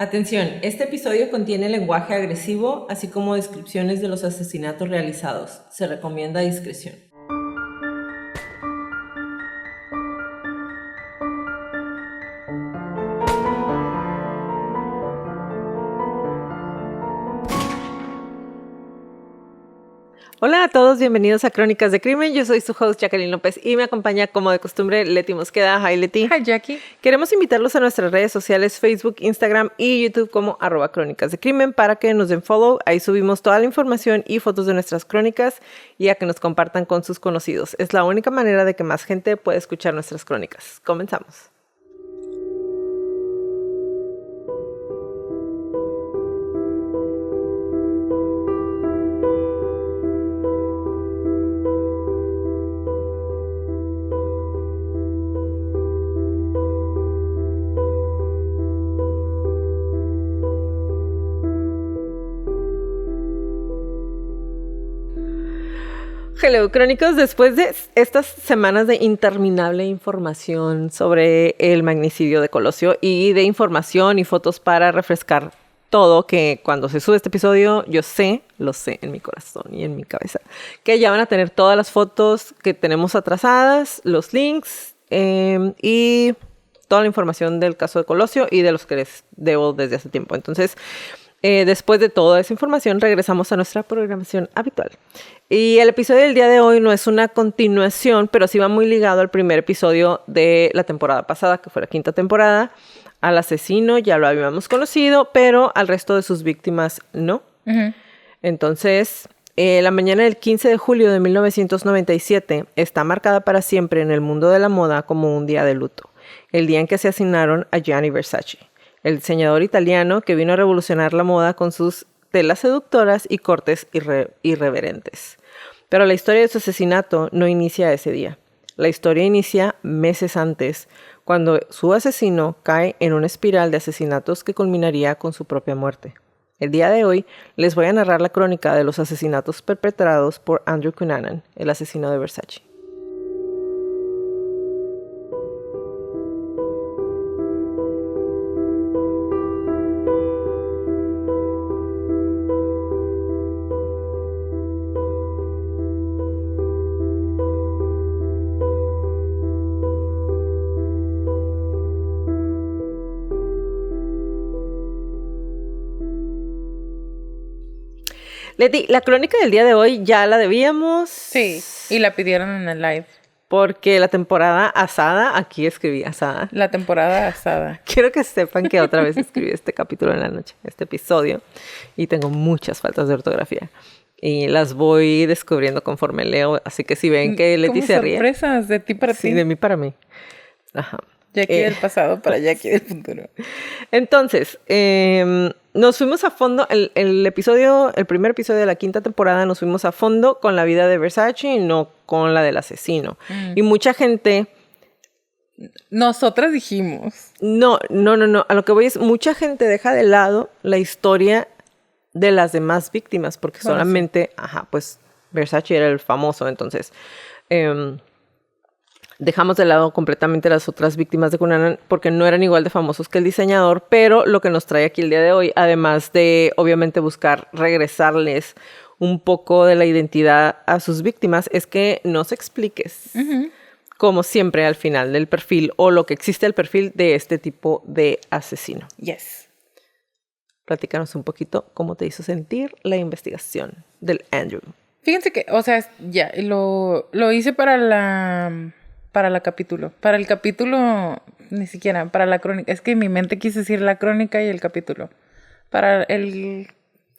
Atención, este episodio contiene lenguaje agresivo, así como descripciones de los asesinatos realizados. Se recomienda discreción. Hola a todos, bienvenidos a Crónicas de Crimen. Yo soy su host Jacqueline López y me acompaña como de costumbre Leti Mosqueda. Hi Leti. Hi Jackie. Queremos invitarlos a nuestras redes sociales Facebook, Instagram y YouTube como @Crónicas de Crimen para que nos den follow. Ahí subimos toda la información y fotos de nuestras crónicas y a que nos compartan con sus conocidos. Es la única manera de que más gente pueda escuchar nuestras crónicas. Comenzamos. Hello, crónicos. Después de estas semanas de interminable información sobre el magnicidio de Colosio y de información y fotos para refrescar todo, que cuando se sube este episodio, yo lo sé en mi corazón y en mi cabeza, que ya van a tener todas las fotos que tenemos atrasadas, los links y toda la información del caso de Colosio y de los que les debo desde hace tiempo. Entonces, después de toda esa información, regresamos a nuestra programación habitual. Y el episodio del día de hoy no es una continuación, pero sí va muy ligado al primer episodio de la temporada pasada, que fue la 5ª temporada. Al asesino ya lo habíamos conocido, pero al resto de sus víctimas no. Uh-huh. Entonces, la mañana del 15 de julio de 1997 está marcada para siempre en el mundo de la moda como un día de luto. El día en que asesinaron a Gianni Versace, el diseñador italiano que vino a revolucionar la moda con sus telas seductoras y cortes irreverentes. Pero la historia de su asesinato no inicia ese día. La historia inicia meses antes, cuando su asesino cae en una espiral de asesinatos que culminaría con su propia muerte. El día de hoy les voy a narrar la crónica de los asesinatos perpetrados por Andrew Cunanan, el asesino de Versace. Leti, la crónica del día de hoy ya la debíamos. Sí, y la pidieron en el live. Porque la temporada asada, aquí escribí asada. La temporada asada. Quiero que sepan que otra vez escribí este capítulo en la noche, este episodio, y tengo muchas faltas de ortografía. Y las voy descubriendo conforme leo, así que si ven que Leti se ríe. Sorpresas de ti para ti. Sí, de mí para mí. Ajá. Jackie del pasado para Jackie del futuro. Entonces, nos fuimos a fondo, el primer episodio de la 5ª temporada, nos fuimos a fondo con la vida de Versace y no con la del asesino. Y mucha gente... Nosotras dijimos. No. A lo que voy es, mucha gente deja de lado la historia de las demás víctimas, porque solamente, pues Versace era el famoso, entonces... dejamos de lado completamente las otras víctimas de Cunanan porque no eran igual de famosos que el diseñador, pero lo que nos trae aquí el día de hoy, además de obviamente buscar regresarles un poco de la identidad a sus víctimas, es que nos expliques, como siempre al final del perfil o lo que existe el perfil de este tipo de asesino. Yes. Platícanos un poquito cómo te hizo sentir la investigación del Andrew. Fíjense que, o sea, ya, lo hice para el capítulo, ni siquiera, para la crónica. Es que en mi mente quise decir la crónica y el capítulo. Para el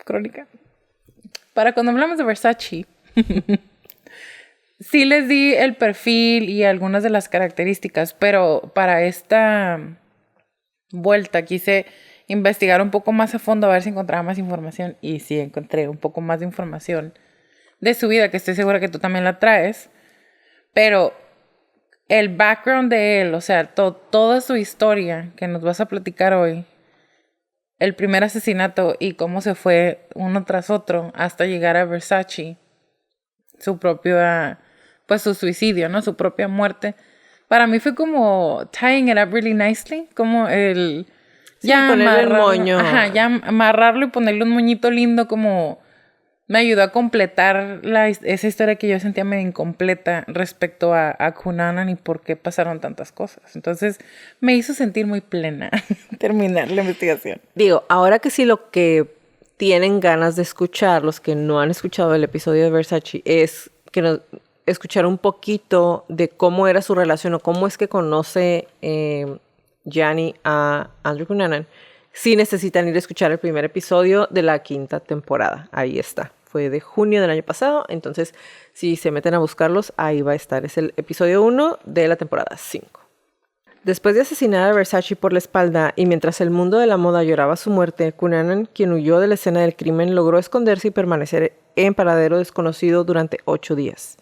crónica. Para cuando hablamos de Versace, sí les di el perfil y algunas de las características, pero para esta vuelta quise investigar un poco más a fondo a ver si encontraba más información. Y sí encontré un poco más de información de su vida, que estoy segura que tú también la traes. Pero... el background de él, o sea, toda su historia que nos vas a platicar hoy, el primer asesinato y cómo se fue uno tras otro hasta llegar a Versace, su suicidio, ¿no? Su propia muerte. Para mí fue como tying it up really nicely, como Sí, ponerle el moño. Ajá, ya amarrarlo y ponerle un moñito lindo como... Me ayudó a completar esa historia que yo sentía medio incompleta respecto a Cunanan y por qué pasaron tantas cosas. Entonces, me hizo sentir muy plena terminar la investigación. Digo, ahora que sí lo que tienen ganas de escuchar, los que no han escuchado el episodio de Versace, es que escuchar un poquito de cómo era su relación o cómo es que conoce Gianni a Andrew Cunanan. Sí necesitan ir a escuchar el primer episodio de la 5ª temporada. Ahí está. Fue de junio del año pasado. Entonces, si se meten a buscarlos, ahí va a estar. Es el episodio 1 de la temporada 5. Después de asesinar a Versace por la espalda y mientras el mundo de la moda lloraba su muerte, Cunanan, quien huyó de la escena del crimen, logró esconderse y permanecer en paradero desconocido durante 8 días.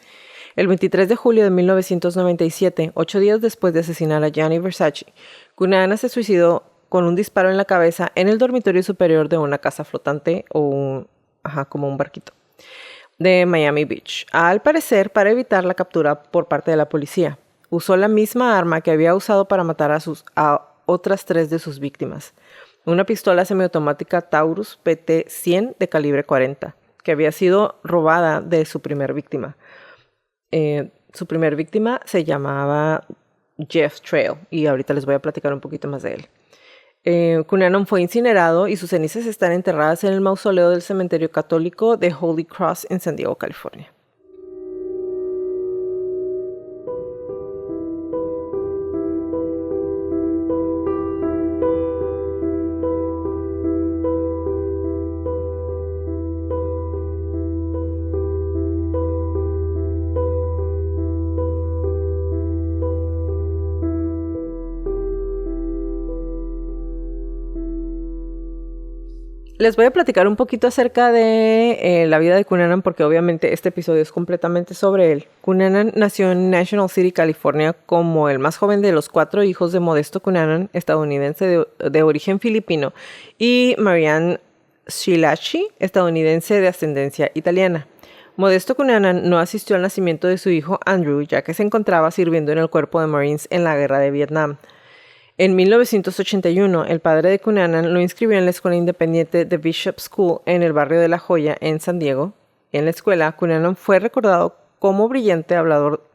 El 23 de julio de 1997, 8 días después de asesinar a Gianni Versace, Cunanan se suicidó con un disparo en la cabeza en el dormitorio superior de una casa flotante o como un barquito de Miami Beach. Al parecer, para evitar la captura por parte de la policía, usó la misma arma que había usado para matar a otras 3 de sus víctimas. Una pistola semiautomática Taurus PT-100 de calibre 40, que había sido robada de su primer víctima. Su primer víctima se llamaba Jeff Trail y ahorita les voy a platicar un poquito más de él. Cunanan fue incinerado y sus cenizas están enterradas en el mausoleo del cementerio católico de Holy Cross en San Diego, California. Les voy a platicar un poquito acerca de la vida de Cunanan porque obviamente este episodio es completamente sobre él. Cunanan nació en National City, California, como el más joven de los 4 hijos de Modesto Cunanan, estadounidense de origen filipino, y Marianne Schillaci, estadounidense de ascendencia italiana. Modesto Cunanan no asistió al nacimiento de su hijo Andrew, ya que se encontraba sirviendo en el cuerpo de Marines en la guerra de Vietnam. En 1981, el padre de Cunanan lo inscribió en la escuela independiente The Bishop School en el barrio de La Joya, en San Diego. En la escuela, Cunanan fue recordado como brillante hablador,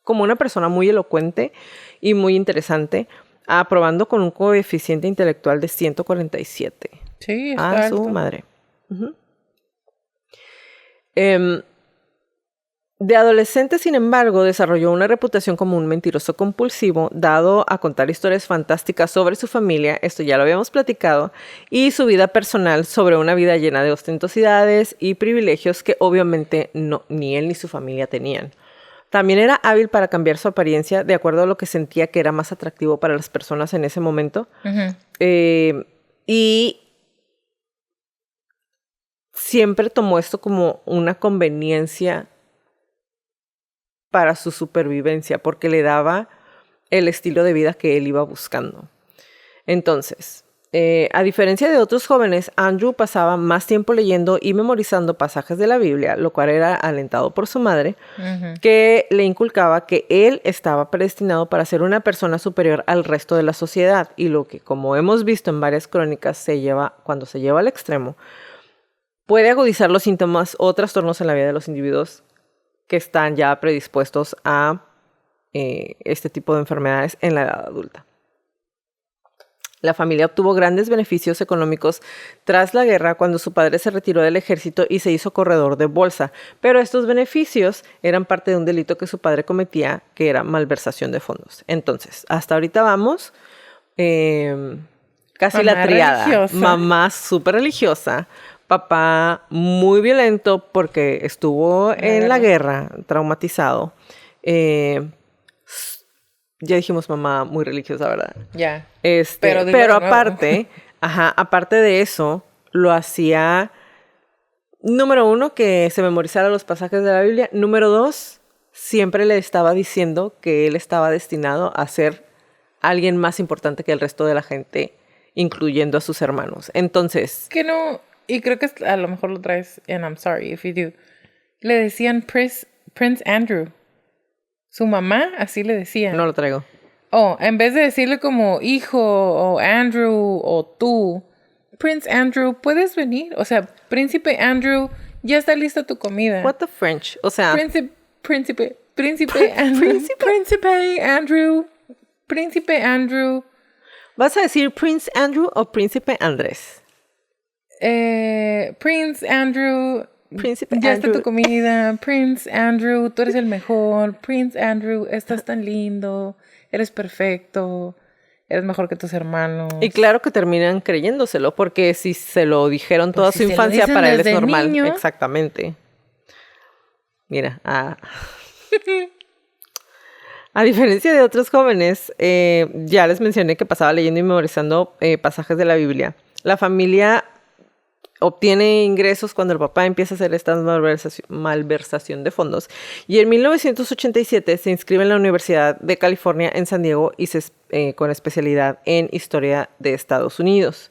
como una persona muy elocuente y muy interesante, aprobando con un coeficiente intelectual de 147. Sí, está alto. A su madre. De adolescente, sin embargo, desarrolló una reputación como un mentiroso compulsivo, dado a contar historias fantásticas sobre su familia, esto ya lo habíamos platicado, y su vida personal sobre una vida llena de ostentosidades y privilegios que obviamente ni él ni su familia tenían. También era hábil para cambiar su apariencia de acuerdo a lo que sentía que era más atractivo para las personas en ese momento. Y siempre tomó esto como una conveniencia para su supervivencia, porque le daba el estilo de vida que él iba buscando. Entonces, a diferencia de otros jóvenes, Andrew pasaba más tiempo leyendo y memorizando pasajes de la Biblia, lo cual era alentado por su madre, que le inculcaba que él estaba predestinado para ser una persona superior al resto de la sociedad, y lo que, como hemos visto en varias crónicas, cuando se lleva al extremo, puede agudizar los síntomas o trastornos en la vida de los individuos que están ya predispuestos a este tipo de enfermedades en la edad adulta. La familia obtuvo grandes beneficios económicos tras la guerra cuando su padre se retiró del ejército y se hizo corredor de bolsa, pero estos beneficios eran parte de un delito que su padre cometía, que era malversación de fondos. Entonces, hasta ahorita vamos, casi la triada. Religiosa. Mamá súper religiosa. Papá muy violento porque estuvo en la guerra, traumatizado. Ya dijimos mamá muy religiosa, ¿verdad? Ya. Pero aparte de eso, lo hacía, número 1, que se memorizara los pasajes de la Biblia. Número 2, siempre le estaba diciendo que él estaba destinado a ser alguien más importante que el resto de la gente, incluyendo a sus hermanos. Entonces... Que no... Y creo que a lo mejor lo traes, and I'm sorry if you do. Le decían Prince Andrew. Su mamá así le decía. No lo traigo. en vez de decirle como hijo o Andrew o tú, Prince Andrew, ¿puedes venir? O sea, Príncipe Andrew, ya está lista tu comida. What the French? O sea... Príncipe Andrew. ¿Vas a decir Prince Andrew o Príncipe Andrés? Prince Andrew, Príncipe ya Andrew. está tu comida. Prince Andrew, tú eres el mejor. Prince Andrew, estás tan lindo. Eres perfecto. Eres mejor que tus hermanos. Y claro que terminan creyéndoselo, porque si se lo dijeron toda si su se lo infancia, dicen para él es desde normal. niño. Exactamente. Mira, a diferencia de otros jóvenes, ya les mencioné que pasaba leyendo y memorizando pasajes de la Biblia. La familia obtiene ingresos cuando el papá empieza a hacer esta malversación de fondos. Y en 1987 se inscribe en la Universidad de California en San Diego y con especialidad en Historia de Estados Unidos.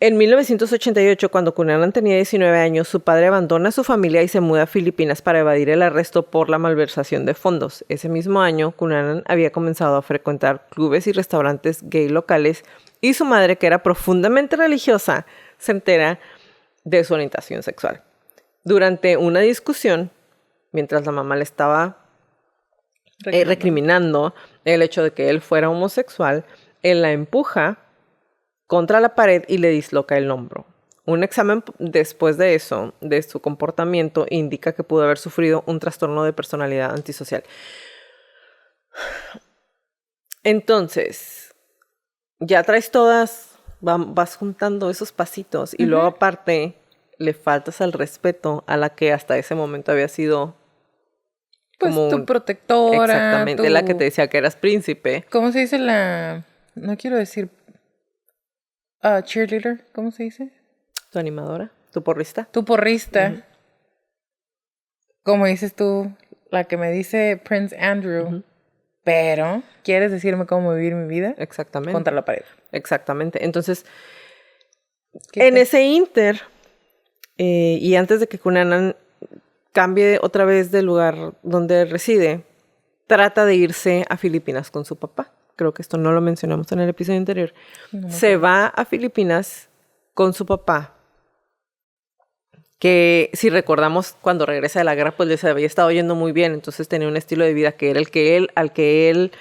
En 1988, cuando Cunanan tenía 19 años, su padre abandona a su familia y se muda a Filipinas para evadir el arresto por la malversación de fondos. Ese mismo año, Cunanan había comenzado a frecuentar clubes y restaurantes gay locales y su madre, que era profundamente religiosa, se entera de su orientación sexual. Durante una discusión, mientras la mamá le estaba recriminando el hecho de que él fuera homosexual, él la empuja contra la pared y le disloca el hombro. Un examen después de eso, de su comportamiento, indica que pudo haber sufrido un trastorno de personalidad antisocial. Entonces, ya traes todas, vas juntando esos pasitos y luego aparte le faltas al respeto a la que hasta ese momento había sido pues como tu protectora. Exactamente, la que te decía que eras príncipe. ¿Cómo se dice no quiero decir cheerleader? ¿Cómo se dice? Tu animadora, tu porrista. Tu porrista. Como dices tú, la que me dice Prince Andrew. Pero, ¿quieres decirme cómo vivir mi vida? Exactamente. Contra la pared. Exactamente. Entonces, en ese inter, y antes de que Cunanan cambie otra vez de lugar donde reside, trata de irse a Filipinas con su papá. Creo que esto no lo mencionamos en el episodio anterior. Se va a Filipinas con su papá, que si recordamos cuando regresa de la guerra, pues les había estado yendo muy bien, entonces tenía un estilo de vida que era al que él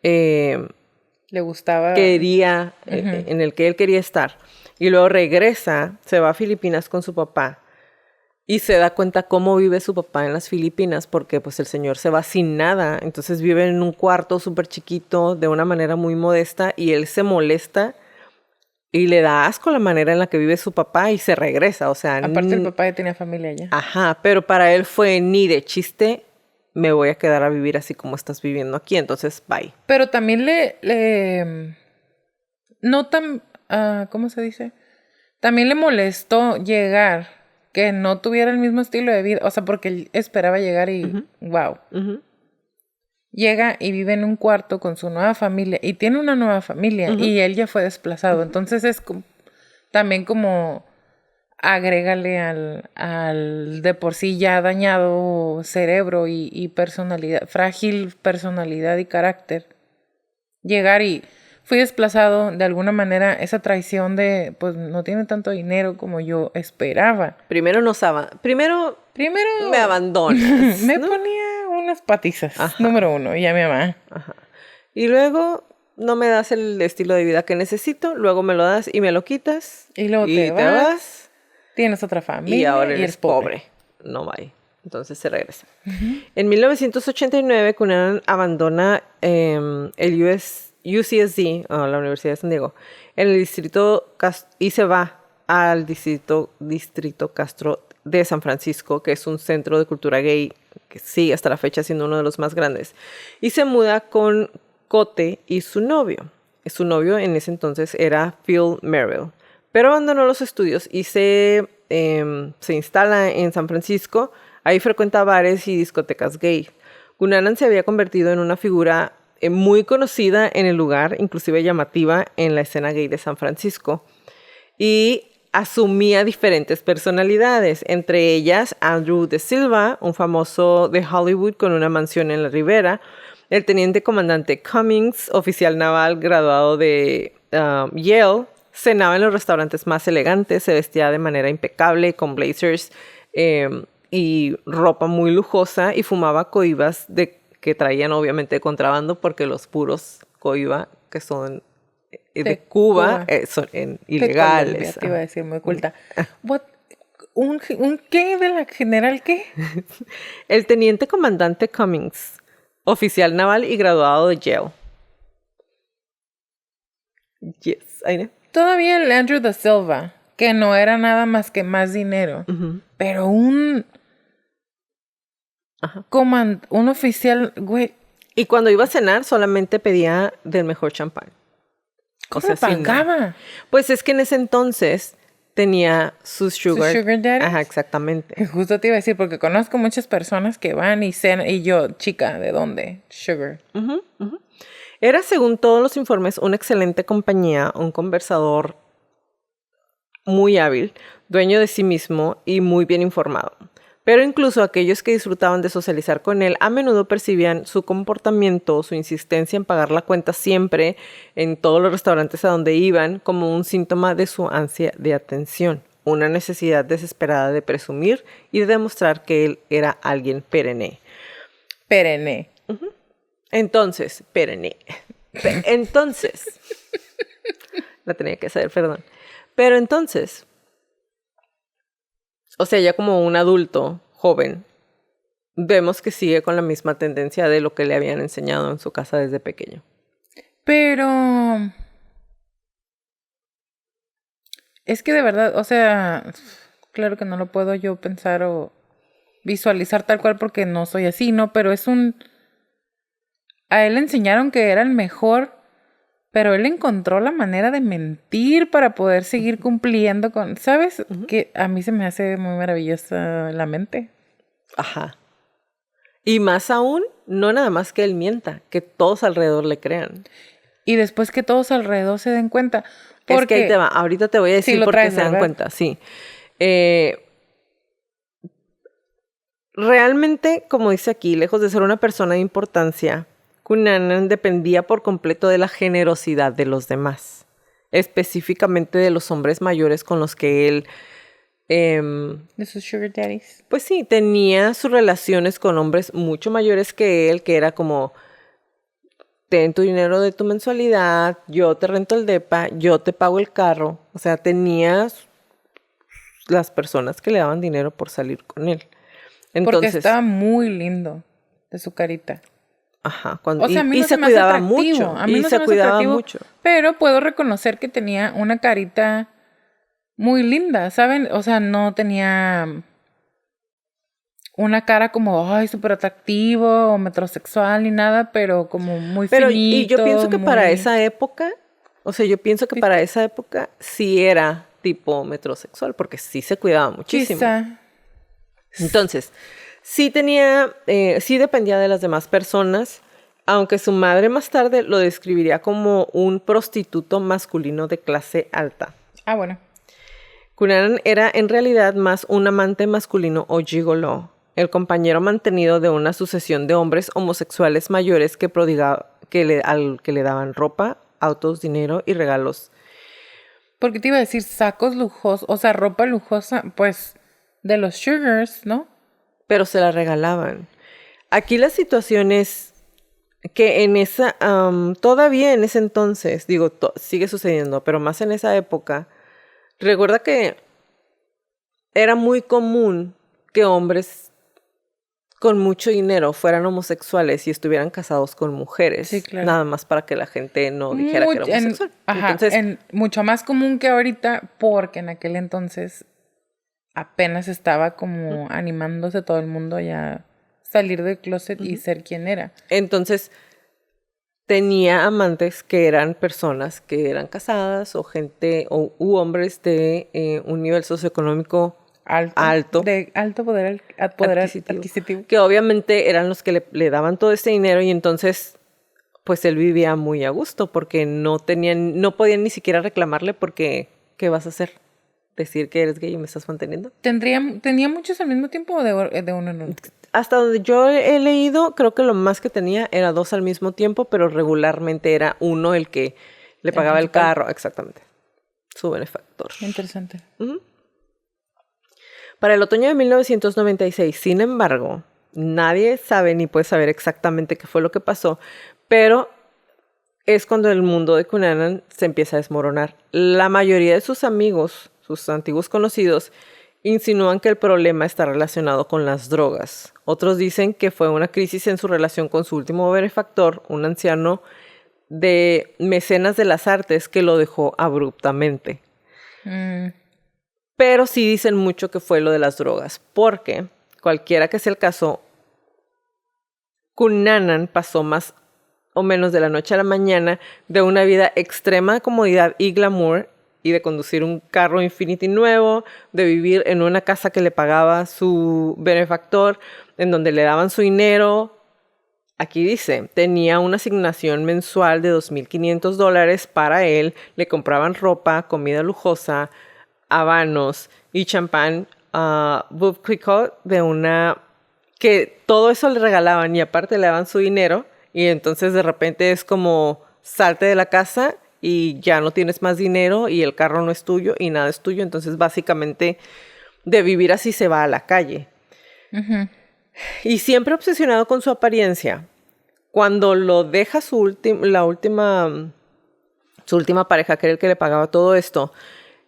le gustaba, quería, en el que él quería estar. Y luego regresa, se va a Filipinas con su papá y se da cuenta cómo vive su papá en las Filipinas, porque pues el señor se va sin nada, entonces vive en un cuarto súper chiquito, de una manera muy modesta, y él se molesta y le da asco la manera en la que vive su papá y se regresa, o sea... Aparte el papá ya tenía familia allá. Ajá, pero para él fue ni de chiste, me voy a quedar a vivir así como estás viviendo aquí, entonces bye. Pero también no tan, ¿cómo se dice? También le molestó llegar, que no tuviera el mismo estilo de vida, o sea, porque él esperaba llegar y wow. Llega y vive en un cuarto con su nueva familia y tiene una nueva familia y él ya fue desplazado. Entonces es también como agrégale al de por sí ya dañado cerebro y personalidad, frágil personalidad y carácter. Llegar y fui desplazado, de alguna manera, esa traición de, pues, no tiene tanto dinero como yo esperaba. Primero me abandonas. Me ponía unas patizas, número 1, y ya mi mamá. Ajá. Y luego no me das el estilo de vida que necesito, luego me lo das y me lo quitas. Y luego te vas. Tienes otra familia y ahora eres pobre. No vaya. Entonces se regresa. En 1989, Cunanan abandona el UCSD, la Universidad de San Diego, en el distrito y se va al distrito Castro de San Francisco, que es un centro de cultura gay que sigue hasta la fecha siendo uno de los más grandes, y se muda con Cote y su novio. Su novio en ese entonces era Phil Merrill, pero abandonó los estudios y se instala en San Francisco. Ahí frecuenta bares y discotecas gay. Cunanan se había convertido en una figura muy conocida en el lugar, inclusive llamativa en la escena gay de San Francisco, y asumía diferentes personalidades, entre ellas Andrew De Silva, un famoso de Hollywood con una mansión en la Ribera, El teniente comandante Cummings, oficial naval graduado de Yale, cenaba en los restaurantes más elegantes, se vestía de manera impecable con blazers y ropa muy lujosa y fumaba cohibas que traían obviamente de contrabando porque los puros cohiba que son de Cuba son ilegales. Te iba a decir, muy oculta. ¿Un qué de la general qué? El teniente comandante Cummings, oficial naval y graduado de Yale. Yes, I know. Todavía el Andrew da Silva, que no era nada más que más dinero, pero un oficial, güey. Y cuando iba a cenar solamente pedía del mejor champán. ¿Cómo le pagaba? Pues es que en ese entonces tenía sus sugar daddies. Ajá, exactamente. Justo te iba a decir, porque conozco muchas personas que van y cenan, y yo, chica, ¿de dónde? Sugar. Era, según todos los informes, una excelente compañía, un conversador muy hábil, dueño de sí mismo y muy bien informado. Pero incluso aquellos que disfrutaban de socializar con él a menudo percibían su comportamiento, su insistencia en pagar la cuenta siempre en todos los restaurantes a donde iban como un síntoma de su ansia de atención, una necesidad desesperada de presumir y de demostrar que él era alguien perenne. Perenne. Entonces, perenne. Entonces, la tenía que saber, perdón. Pero entonces, o sea, ya como un adulto joven, vemos que sigue con la misma tendencia de lo que le habían enseñado en su casa desde pequeño. Pero es que de verdad, o sea, claro que no lo puedo yo pensar o visualizar tal cual porque no soy así, ¿no? Pero a él le enseñaron que era el mejor, pero él encontró la manera de mentir para poder seguir cumpliendo con... ¿Sabes? Que a mí se me hace muy maravillosa la mente. Ajá. Y más aún, no nada más que él mienta, que todos alrededor le crean. Y después que todos alrededor se den cuenta. Porque... Es que ahí te va. Ahorita te voy a decir por qué se dan cuenta. Sí. Realmente, como dice aquí, lejos de ser una persona de importancia, Cunanan dependía por completo de la generosidad de los demás, específicamente de los hombres mayores con los que él... de sus sugar daddies. Pues sí, tenía sus relaciones con hombres mucho mayores que él, que era como, ten tu dinero de tu mensualidad, yo te rento el depa, yo te pago el carro. O sea, tenía las personas que le daban dinero por salir con él. Entonces, porque estaba muy lindo de su carita. Ajá, o sea, a mí no se cuidaba mucho. A mí no se cuidaba mucho. Pero puedo reconocer que tenía una carita muy linda, ¿saben? O sea, no tenía una cara como, ay, súper atractivo o metrosexual ni nada, pero como muy finito. Y yo pienso que para esa época, o sea, yo pienso que para esa época sí era tipo metrosexual, porque sí se cuidaba muchísimo. Quizá. Entonces, sí dependía de las demás personas, aunque su madre más tarde lo describiría como un prostituto masculino de clase alta. Ah, bueno. Cunanan era en realidad más un amante masculino o gigoló, el compañero mantenido de una sucesión de hombres homosexuales mayores que le daban ropa, autos, dinero y regalos. Porque te iba a decir sacos lujosos, o sea, ropa lujosa, pues, de los sugars, ¿no? Pero se la regalaban. Aquí la situación es que todavía en ese entonces, digo, sigue sucediendo, pero más en esa época, recuerda que era muy común que hombres con mucho dinero fueran homosexuales y estuvieran casados con mujeres. Sí, claro. Nada más para que la gente no dijera que era homosexual. Entonces, mucho más común que ahorita, porque en aquel entonces apenas estaba como animándose todo el mundo ya salir del closet y ser quien era. Entonces, tenía amantes que eran personas que eran casadas o gente u hombres de un nivel socioeconómico alto. De alto poder adquisitivo. Que obviamente eran los que le daban todo ese dinero y entonces pues él vivía muy a gusto porque no podían ni siquiera reclamarle porque ¿qué vas a hacer? decir que eres gay y me estás manteniendo. ¿Tenía muchos al mismo tiempo o de uno en uno? Hasta donde yo he leído, creo que lo más que tenía era 2 al mismo tiempo, pero regularmente era uno el que le pagaba el carro. Exactamente. Su benefactor. Interesante. Para el otoño de 1996, sin embargo, nadie sabe ni puede saber exactamente qué fue lo que pasó, pero es cuando el mundo de Cunanan se empieza a desmoronar. La mayoría de sus amigos, sus antiguos conocidos, insinúan que el problema está relacionado con las drogas. Otros dicen que fue una crisis en su relación con su último benefactor, un anciano de mecenas de las artes que lo dejó abruptamente. Pero sí dicen mucho que fue lo de las drogas, porque cualquiera que sea el caso, Cunanan pasó más o menos de la noche a la mañana de una vida extrema de comodidad y glamour y de conducir un carro Infiniti nuevo, de vivir en una casa que le pagaba su benefactor, en donde le daban su dinero. Aquí dice, tenía una asignación mensual de $2,500 para él, le compraban ropa, comida lujosa, habanos y champán Veuve Clicquot de una... que todo eso le regalaban y aparte le daban su dinero y entonces de repente es como salte de la casa y ya no tienes más dinero y el carro no es tuyo y nada es tuyo, entonces básicamente de vivir así se va a la calle. Y siempre obsesionado con su apariencia. Cuando lo deja su última pareja, que era el que le pagaba todo esto,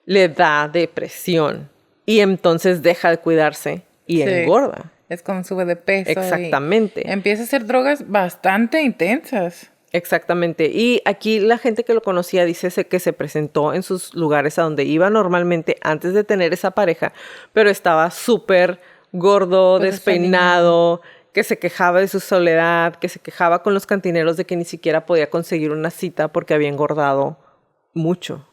le da depresión y entonces deja de cuidarse y engorda. Es cuando sube de peso. Exactamente. Y empieza a hacer drogas bastante intensas. Exactamente. Y aquí la gente que lo conocía dice que se presentó en sus lugares a donde iba normalmente antes de tener esa pareja, pero estaba súper gordo, despeinado, que se quejaba de su soledad, que se quejaba con los cantineros de que ni siquiera podía conseguir una cita porque había engordado mucho.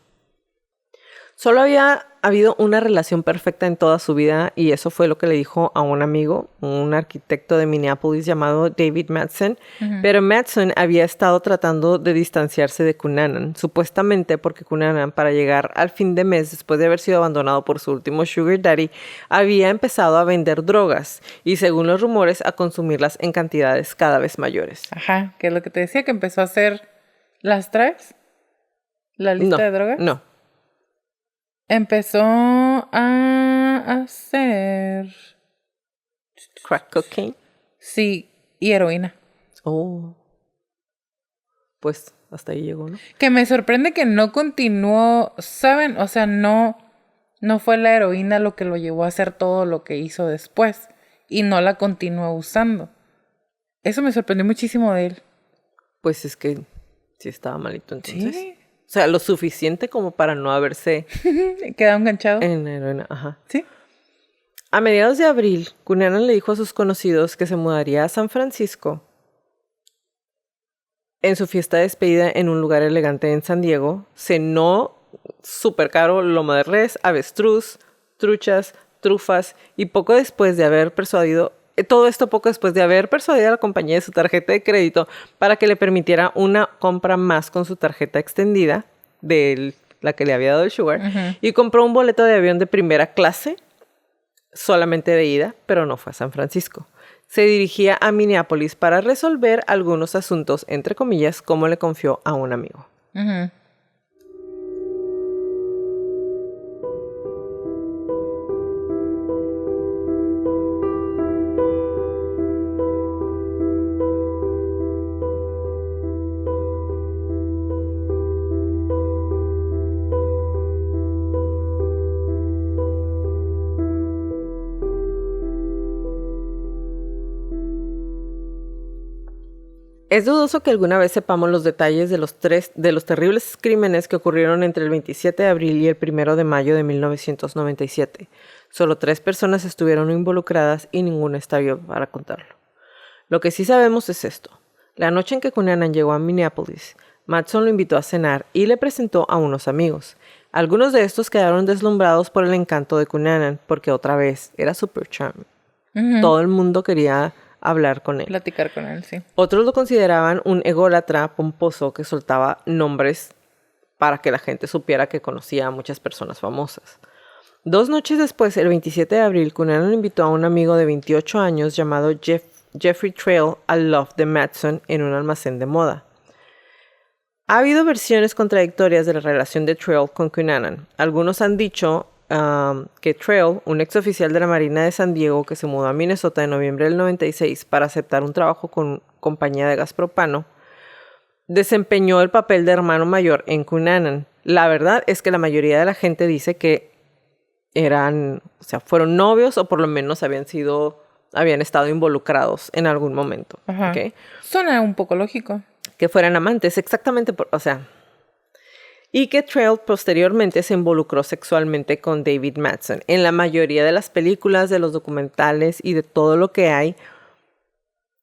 Solo había habido una relación perfecta en toda su vida y eso fue lo que le dijo a un amigo, un arquitecto de Minneapolis llamado David Madsen. Pero Madsen había estado tratando de distanciarse de Cunanan, supuestamente porque Cunanan, para llegar al fin de mes, después de haber sido abandonado por su último sugar daddy, había empezado a vender drogas y, según los rumores, a consumirlas en cantidades cada vez mayores. Ajá, que es lo que te decía, que empezó a hacer... ¿Las traes? ¿La lista de drogas? No. Empezó a hacer... ¿Crack cocaine? Sí, y heroína. Oh. Pues hasta ahí llegó, ¿no? Que me sorprende que no continuó, ¿saben? O sea, no fue la heroína lo que lo llevó a hacer todo lo que hizo después. Y no la continuó usando. Eso me sorprendió muchísimo de él. Pues es que sí estaba malito entonces. Sí. O sea, lo suficiente como para no haberse... quedado enganchado. En heroína, ajá. Sí. A mediados de abril, Cunanan le dijo a sus conocidos que se mudaría a San Francisco en su fiesta de despedida en un lugar elegante en San Diego. Cenó súper caro, lomo de res, avestruz, truchas, trufas y poco después de haber persuadido... Todo esto poco después de haber persuadido a la compañía de su tarjeta de crédito para que le permitiera una compra más con su tarjeta extendida de la que le había dado el sugar. Y compró un boleto de avión de primera clase, solamente de ida, pero no fue a San Francisco. Se dirigía a Minneapolis para resolver algunos asuntos, entre comillas, como le confió a un amigo. Es dudoso que alguna vez sepamos los detalles de los terribles crímenes que ocurrieron entre el 27 de abril y el 1 de mayo de 1997. Solo 3 personas estuvieron involucradas y ninguna está viva para contarlo. Lo que sí sabemos es esto. La noche en que Cunanan llegó a Minneapolis, Madsen lo invitó a cenar y le presentó a unos amigos. Algunos de estos quedaron deslumbrados por el encanto de Cunanan, porque otra vez era super charming. Todo el mundo quería hablar con él. Platicar con él, sí. Otros lo consideraban un ególatra pomposo que soltaba nombres para que la gente supiera que conocía a muchas personas famosas. 2 noches después, el 27 de abril, Cunanan invitó a un amigo de 28 años llamado Jeffrey Trail al loft de Madsen en un almacén de moda. Ha habido versiones contradictorias de la relación de Trail con Cunanan. Algunos han dicho que Trail, un ex oficial de la Marina de San Diego que se mudó a Minnesota en noviembre del 96 para aceptar un trabajo con compañía de gas propano, desempeñó el papel de hermano mayor en Cunanan. La verdad es que la mayoría de la gente dice que fueron novios o por lo menos habían estado involucrados en algún momento. Ajá. ¿Okay? Suena un poco lógico. Que fueran amantes, exactamente, y que Trail posteriormente se involucró sexualmente con David Madsen. En la mayoría de las películas, de los documentales y de todo lo que hay,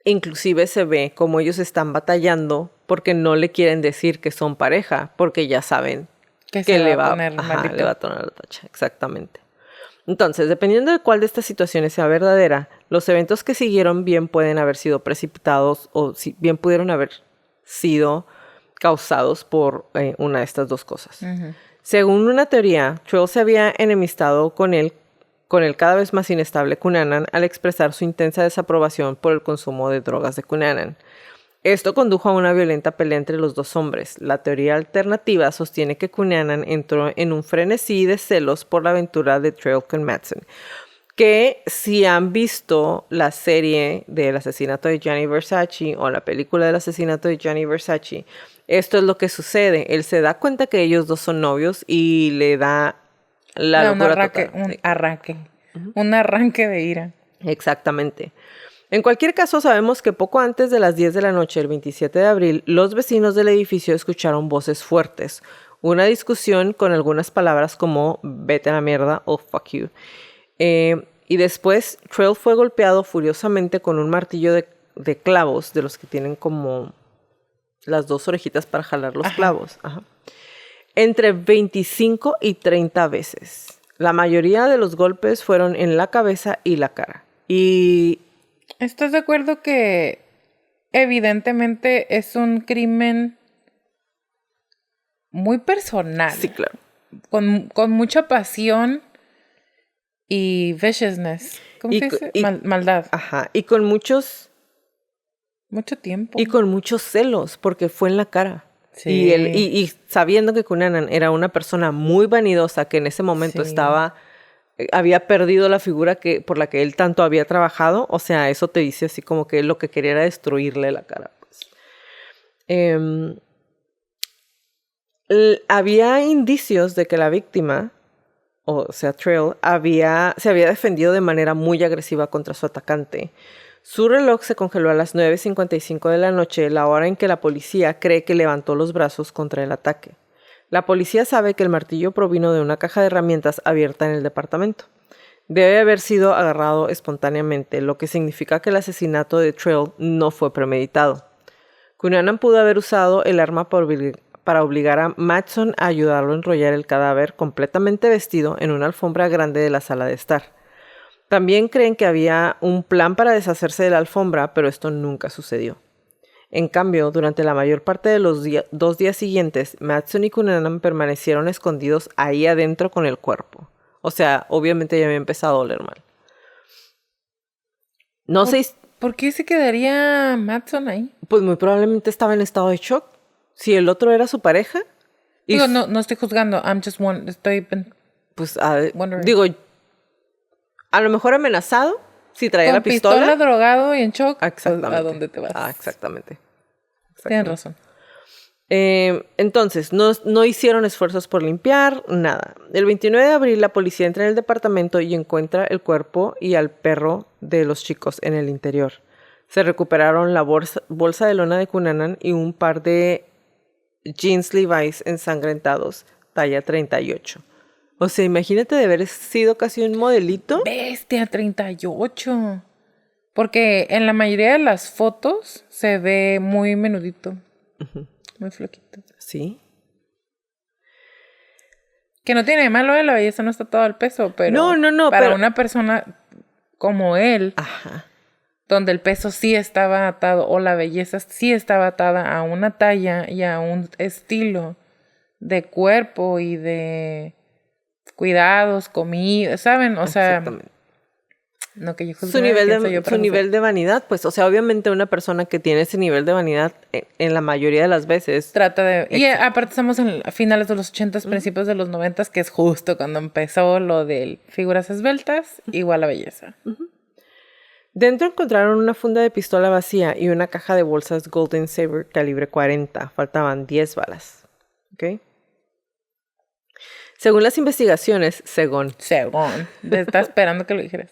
inclusive se ve cómo ellos están batallando porque no le quieren decir que son pareja, porque ya saben que le va a poner la tacha. Exactamente. Entonces, dependiendo de cuál de estas situaciones sea verdadera, los eventos que siguieron bien pueden haber sido precipitados o bien pudieron haber sido causados por una de estas dos cosas. Uh-huh. Según una teoría, Trail se había enemistado con el cada vez más inestable Cunanan al expresar su intensa desaprobación por el consumo de drogas de Cunanan. Esto condujo a una violenta pelea entre los dos hombres. La teoría alternativa sostiene que Cunanan entró en un frenesí de celos por la aventura de Trail con Madsen. Que si han visto la serie del asesinato de Gianni Versace o la película del asesinato de Gianni Versace, esto es lo que sucede. Él se da cuenta que ellos dos son novios y le da un arranque de ira. Exactamente. En cualquier caso, sabemos que poco antes de las 10 de la noche, el 27 de abril, los vecinos del edificio escucharon voces fuertes, una discusión con algunas palabras como vete a la mierda o fuck you. Y después, Trail fue golpeado furiosamente con un martillo de clavos, de los que tienen como las dos orejitas para jalar los clavos. Ajá. Entre 25 y 30 veces. La mayoría de los golpes fueron en la cabeza y la cara. Y ¿estás de acuerdo que evidentemente es un crimen muy personal? Sí, claro. Con mucha pasión y viciousness. ¿Cómo se dice? Maldad. Ajá. Y con mucho tiempo. Y con muchos celos, porque fue en la cara. Sí. Y sabiendo que Cunanan era una persona muy vanidosa, que en ese momento había perdido la figura por la que él tanto había trabajado. O sea, eso te dice así como que lo que quería era destruirle la cara. Pues. Había indicios de que la víctima, o sea, Trail, se había defendido de manera muy agresiva contra su atacante. Su reloj se congeló a las 9:55 de la noche, la hora en que la policía cree que levantó los brazos contra el ataque. La policía sabe que el martillo provino de una caja de herramientas abierta en el departamento. Debe haber sido agarrado espontáneamente, lo que significa que el asesinato de Trail no fue premeditado. Cunanan pudo haber usado el arma para obligar a Madsen a ayudarlo a enrollar el cadáver completamente vestido en una alfombra grande de la sala de estar. También creen que había un plan para deshacerse de la alfombra, pero esto nunca sucedió. En cambio, durante la mayor parte de los 2 días siguientes, Madsen y Cunanan permanecieron escondidos ahí adentro con el cuerpo. O sea, obviamente ya había empezado a oler mal. No sé. ¿Por qué se quedaría Madsen ahí? Pues muy probablemente estaba en estado de shock. Si el otro era su pareja. Digo, no estoy juzgando. Pues, digo, a lo mejor amenazado, si traía con la pistola. Drogado y en shock. Exactamente. ¿A dónde te vas? Exactamente. Tienes razón. Entonces, no hicieron esfuerzos por limpiar, nada. El 29 de abril, la policía entra en el departamento y encuentra el cuerpo y al perro de los chicos en el interior. Se recuperaron la bolsa de lona de Cunanan y un par de jeans Levi's ensangrentados, talla 38. O sea, imagínate de haber sido casi un modelito. Bestia, 38. Porque en la mayoría de las fotos se ve muy menudito. Uh-huh. Muy flaquito. Sí. Que no tiene de malo, la belleza no está todo al peso, pero No, para una persona como él, ajá, donde el peso sí estaba atado, o la belleza sí estaba atada a una talla y a un estilo de cuerpo y de cuidados, comida, ¿saben? O sea, Exactamente. no que yo juzgue Su a nivel quién soy yo de, para su nivel de vanidad, pues, o sea, obviamente una persona que tiene ese nivel de vanidad, en la mayoría de las veces, trata de... Y aparte estamos a finales de los 80s, principios de los 90s, que es justo cuando empezó lo de figuras esbeltas, igual a belleza. dentro encontraron una funda de pistola vacía y una caja de bolsas Golden Saber calibre 40. Faltaban 10 balas. ¿Ok? Según las investigaciones, Según. Estaba esperando que lo dijeras.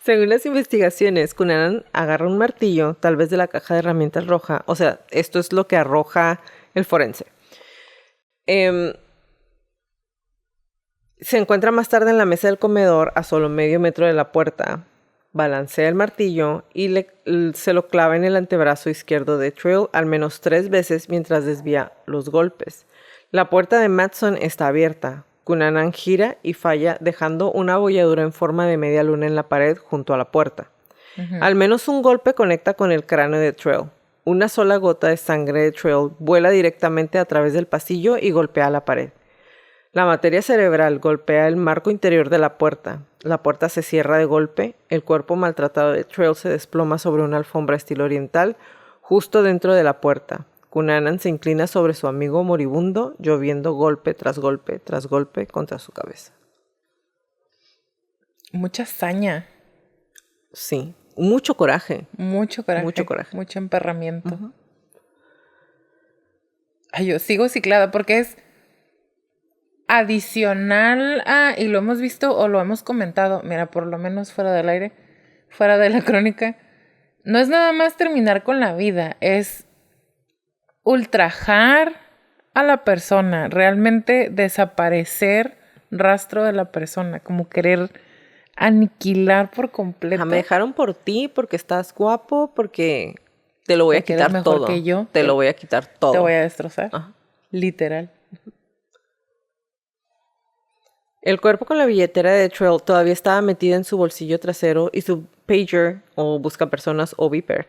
según las investigaciones, Cunanan agarra un martillo, tal vez de la caja de herramientas roja. O sea, esto es lo que arroja el forense. Se encuentra más tarde en la mesa del comedor, a solo medio metro de la puerta. Balancea el martillo y se lo clava en el antebrazo izquierdo de Trail al menos 3 veces mientras desvía los golpes. La puerta de Matson está abierta. Cunanan gira y falla, dejando una abolladura en forma de media luna en la pared junto a la puerta. Al menos un golpe conecta con el cráneo de Trail. Una sola gota de sangre de Trail vuela directamente a través del pasillo y golpea la pared. La materia cerebral golpea el marco interior de la puerta. La puerta se cierra de golpe. El cuerpo maltratado de Trail se desploma sobre una alfombra estilo oriental justo dentro de la puerta. Cunanan se inclina sobre su amigo moribundo, lloviendo golpe tras golpe tras golpe contra su cabeza. Mucha hazaña. Sí, mucho coraje. Mucho coraje. Mucho coraje. Mucho emperramiento. Ay, yo sigo ciclada porque es adicional a, y lo hemos visto o lo hemos comentado, mira, por lo menos fuera del aire, fuera de la crónica, no es nada más terminar con la vida, es ultrajar a la persona, realmente desaparecer rastro de la persona, como querer aniquilar por completo. Me dejaron por ti, porque estás guapo, porque te lo voy a Porque eres quitar mejor todo. que yo. Te lo voy a quitar todo. Te voy a destrozar. Ajá. Literal. El cuerpo con la billetera de Trail todavía estaba metida en su bolsillo trasero y su pager, o buscapersonas, o beeper,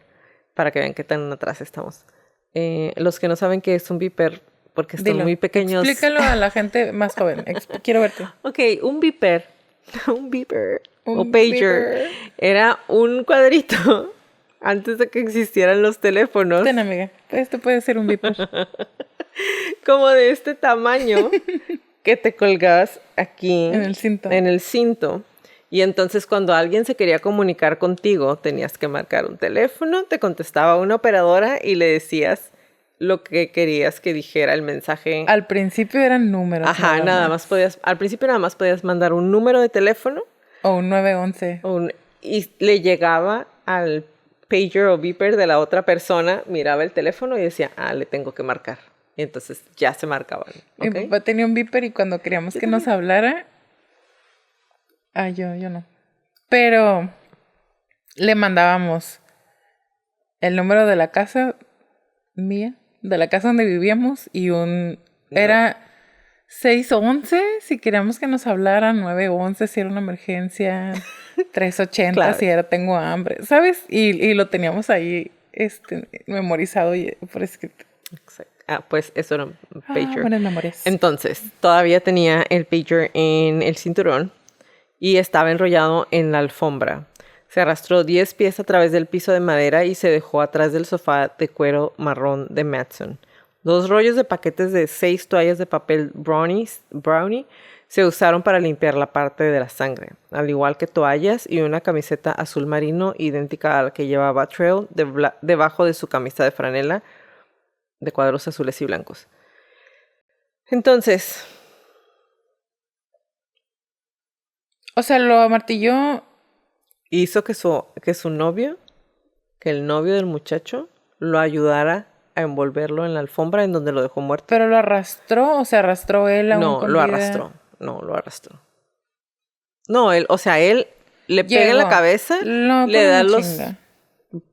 para que vean qué tan atrás estamos. Los que no saben qué es un beeper, porque están Dilo. muy pequeños. Explícalo a la gente más joven. Quiero verte. Ok, un beeper, un beeper, Un o pager, beeper. era un cuadrito antes de que existieran los teléfonos. Ten, amiga. Esto puede ser un beeper. Como de este tamaño que te colgabas aquí En el cinto. En el cinto. Y entonces cuando alguien se quería comunicar contigo, tenías que marcar un teléfono, te contestaba una operadora y le decías lo que querías que dijera el mensaje. Al principio eran números. Ajá, al principio nada más podías mandar un número de teléfono O un 911. y le llegaba al pager o beeper de la otra persona, miraba el teléfono y decía, le tengo que marcar. Y entonces ya se marcaban. Mi ¿Okay? papá tenía un beeper y cuando queríamos que nos hablara... yo no. Pero le mandábamos el número de la casa mía, de la casa donde vivíamos, y era 611 si queríamos que nos hablara, 911 si era una emergencia, 380 Claro. si era tengo hambre, ¿sabes? Y lo teníamos ahí memorizado y por escrito. Exacto. Pues eso era un pager. Buenas memorias. Entonces, todavía tenía el pager en el cinturón y estaba enrollado en la alfombra. Se arrastró 10 pies a través del piso de madera y se dejó atrás del sofá de cuero marrón de Matson. 2 rollos de paquetes de 6 toallas de papel brownie se usaron para limpiar la parte de la sangre, al igual que toallas y una camiseta azul marino idéntica a la que llevaba Trail debajo de su camisa de franela de cuadros azules y blancos. Entonces, O sea, lo amartilló. hizo que su novio, que el novio del muchacho, lo ayudara a envolverlo en la alfombra en donde lo dejó muerto. Pero lo arrastró, o se arrastró él aún No, con lo vida? arrastró. No, lo arrastró. No, él le pega en la Llegó. cabeza, No, le pero da en los chinga.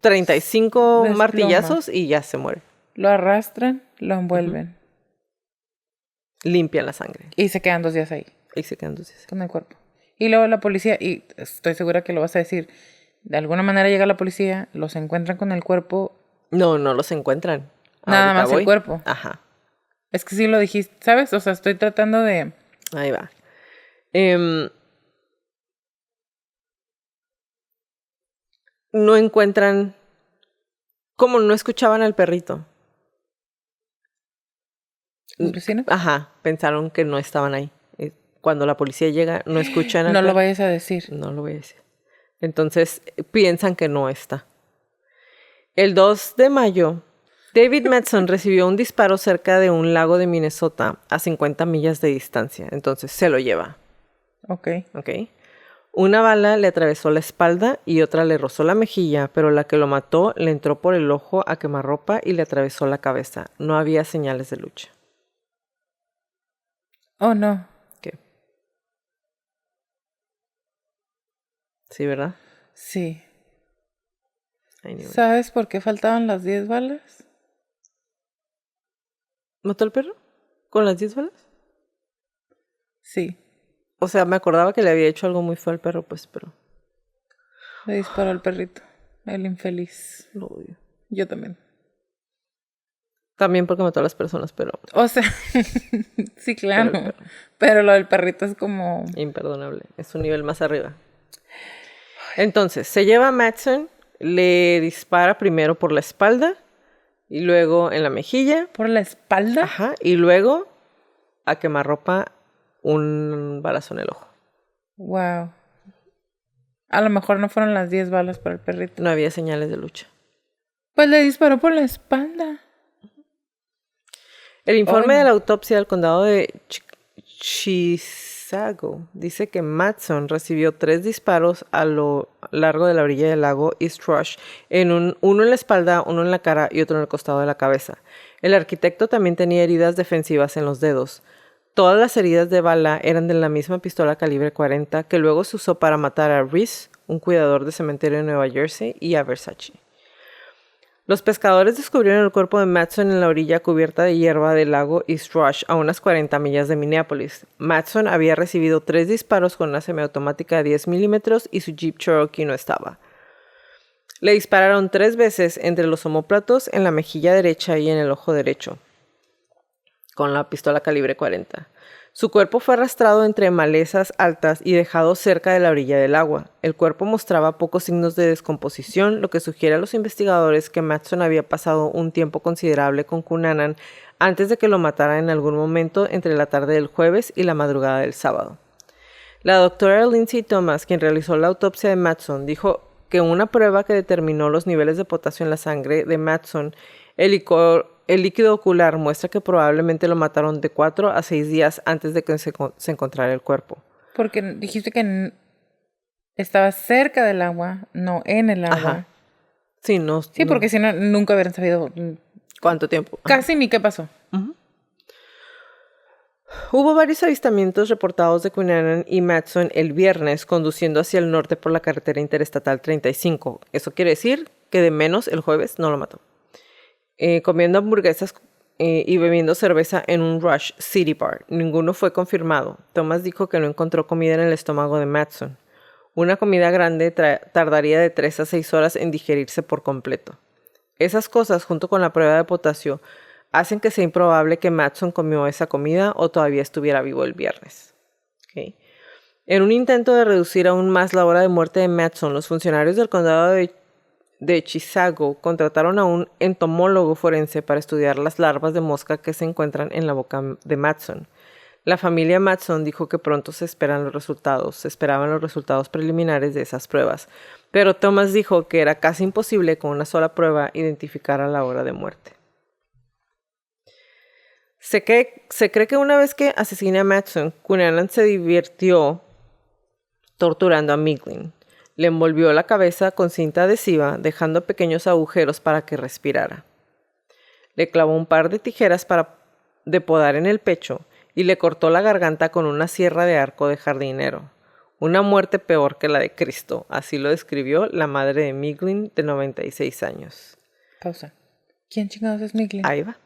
35 Desploma. martillazos y ya se muere. Lo arrastran, lo envuelven. Limpian la sangre. Y se quedan 2 días ahí, Y se quedan 2 días. con el cuerpo. Y luego la policía, y estoy segura que lo vas a decir, de alguna manera llega la policía, los encuentran con el cuerpo, No los encuentran. nada Ahorita más el cuerpo. Ajá. Es que sí lo dijiste, ¿sabes? O sea, estoy tratando de... Ahí va. Em, no encuentran, como no escuchaban al perrito. ¿Los vecinos? Ajá, pensaron que no estaban ahí. Cuando la policía llega, no escuchan al No lo perro. vayas a decir. No lo voy a decir. Entonces, piensan que no está. El 2 de mayo, David Madsen recibió un disparo cerca de un lago de Minnesota a 50 millas de distancia. Entonces, se lo lleva. Ok. ¿Ok? Una bala le atravesó la espalda y otra le rozó la mejilla, pero la que lo mató le entró por el ojo a quemarropa y le atravesó la cabeza. No había señales de lucha. Oh, no. ¿Qué? Sí, ¿verdad? Sí. Anyway. ¿Sabes por qué faltaban las 10 balas? ¿Mató al perro? ¿Con las 10 balas? Sí. O sea, me acordaba que le había hecho algo muy feo al perro, pues, pero Le disparó al perrito. El infeliz. lo odio. Yo también. También porque mató a las personas, pero O sea, sí, claro. Pero el perro. Pero lo del perrito es como... imperdonable. Es un nivel más arriba. Entonces, se lleva a Madsen, le dispara primero por la espalda y luego en la mejilla. ¿Por la espalda? Ajá. Y luego a quemarropa un balazo en el ojo. Wow. A lo mejor no fueron las 10 balas para el perrito. No había señales de lucha. Pues le disparó por la espalda. El informe Ay, no. de la autopsia del condado de Chisago dice que Madsen recibió 3 disparos a lo largo de la orilla del lago East Rush, uno en la espalda, uno en la cara y otro en el costado de la cabeza. El arquitecto también tenía heridas defensivas en los dedos. Todas las heridas de bala eran de la misma pistola calibre 40 que luego se usó para matar a Reese, un cuidador de cementerio en Nueva Jersey, y a Versace. Los pescadores descubrieron el cuerpo de Madsen en la orilla cubierta de hierba del lago East Rush, a unas 40 millas de Minneapolis. Madsen había recibido 3 disparos con una semiautomática de 10 milímetros y su Jeep Cherokee no estaba. Le dispararon 3 veces entre los omóplatos, en la mejilla derecha y en el ojo derecho, con la pistola calibre 40. Su cuerpo fue arrastrado entre malezas altas y dejado cerca de la orilla del agua. El cuerpo mostraba pocos signos de descomposición, lo que sugiere a los investigadores que Madsen había pasado un tiempo considerable con Cunanan antes de que lo matara en algún momento entre la tarde del jueves y la madrugada del sábado. La doctora Lindsay Thomas, quien realizó la autopsia de Madsen, dijo que una prueba que determinó los niveles de potasio en la sangre de Madsen, el líquido ocular, muestra que probablemente lo mataron de 4 a 6 días antes de que se encontrara el cuerpo. Porque dijiste que estaba cerca del agua, no en el agua. Ajá. Sí, no. Sí, no. porque si no, nunca hubieran sabido ¿Cuánto tiempo? casi ni qué pasó. Hubo varios avistamientos reportados de Cunanan y Madsen el viernes conduciendo hacia el norte por la carretera interestatal 35. Eso quiere decir que de menos el jueves no lo mató. Comiendo hamburguesas y bebiendo cerveza en un Rush City Bar. Ninguno fue confirmado. Thomas dijo que no encontró comida en el estómago de Madsen. Una comida grande tardaría de 3 a 6 horas en digerirse por completo. Esas cosas, junto con la prueba de potasio, hacen que sea improbable que Madsen comió esa comida o todavía estuviera vivo el viernes. Okay. En un intento de reducir aún más la hora de muerte de Madsen, los funcionarios del condado de Chisago contrataron a un entomólogo forense para estudiar las larvas de mosca que se encuentran en la boca de Madsen. La familia Madsen dijo que pronto se esperaban los resultados preliminares de esas pruebas, pero Thomas dijo que era casi imposible con una sola prueba identificar a la hora de muerte. Se cree que una vez que asesina a Madsen, Cunanan se divirtió torturando a Miglin. Le envolvió la cabeza con cinta adhesiva, dejando pequeños agujeros para que respirara. Le clavó un par de tijeras de podar en el pecho y le cortó la garganta con una sierra de arco de jardinero. Una muerte peor que la de Cristo, así lo describió la madre de Miglin, de 96 años. Pausa. ¿Quién chingados es Miglin? Ahí va.